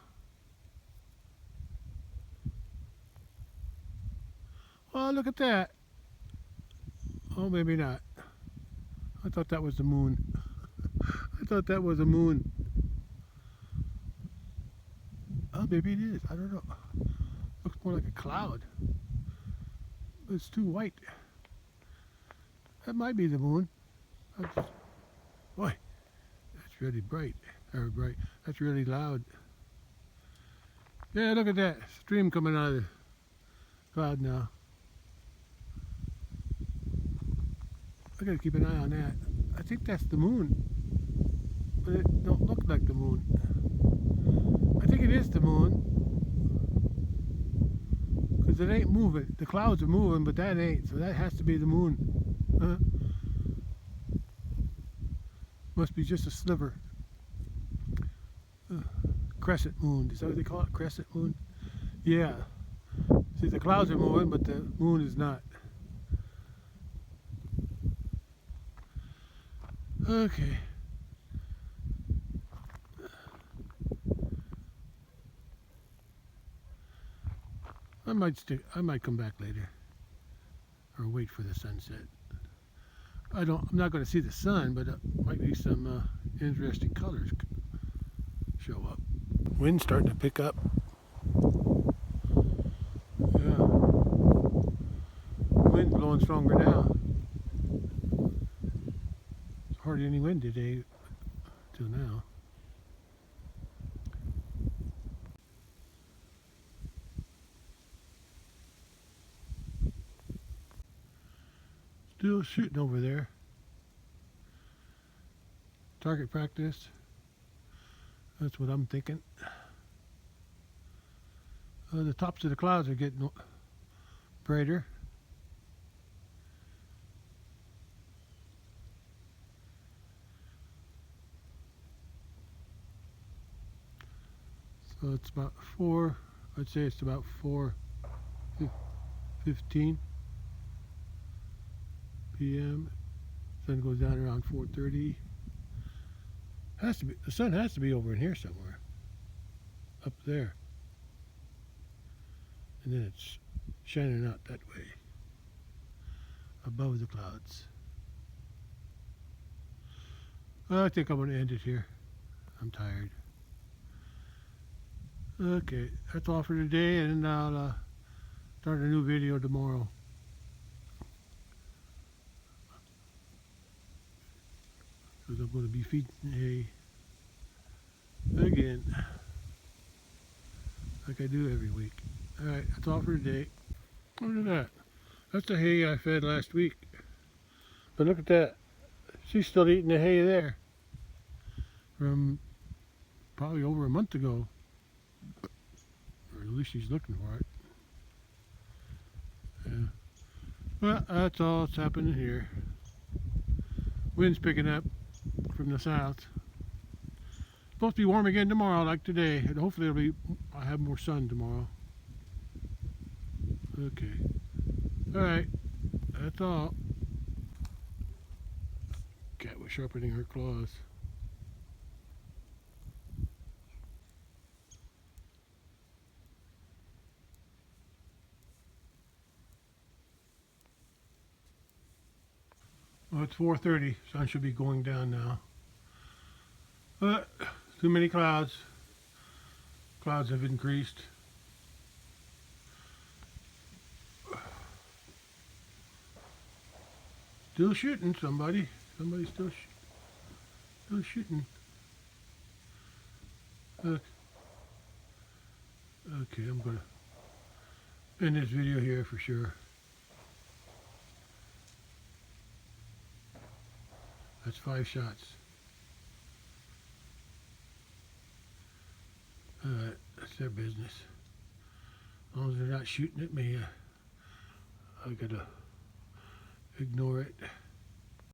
Oh, look at that. Oh, maybe not. I thought that was the moon. I thought that was a moon. Oh, maybe it is. I don't know. Looks more like a cloud. It's too white. That might be the moon. Boy, that's really bright. Or bright. That's really loud. Yeah, look at that stream coming out of the cloud now. I gotta keep an eye on that. I think that's the moon, but it don't look like the moon. I think it is the moon, because it ain't moving. The clouds are moving, but that ain't, so that has to be the moon. Must be just a sliver. Crescent moon, is that what they call it? Crescent moon? Yeah. See, the clouds are moving, but the moon is not. Okay. I might come back later, or wait for the sunset. I'm not going to see the sun, but might be some interesting colors show up. Wind's starting to pick up. Yeah. Wind's blowing stronger now. There's hardly any wind today till now. Still shooting over there. Target practice. That's what I'm thinking. The tops of the clouds are getting brighter. So it's about 4, I'd say it's about 4:15 p.m. Sun goes down around 4:30. Has to be, the sun has to be over in here somewhere. Up there. And then it's shining out that way. Above the clouds. I think I'm going to end it here. I'm tired. Okay, that's all for today, and I'll start a new video tomorrow. Because I'm going to be feeding hay again, like I do every week. Alright, that's all for today. Look at that. That's the hay I fed last week. But look at that. She's still eating the hay there from probably over a month ago. Or at least she's looking for it. Yeah. Well, that's all that's happening here. Wind's picking up from the south. Supposed to be warm again tomorrow like today. And hopefully I'll have more sun tomorrow. Okay. Alright. That's all. Cat was sharpening her claws. Well, it's 4:30. Sun should be going down now. But too many clouds. Clouds have increased. Still shooting somebody. Somebody's still shooting. Okay, I'm gonna end this video here for sure. That's 5 shots. Alright, that's their business. As long as they're not shooting at me, I gotta ignore it.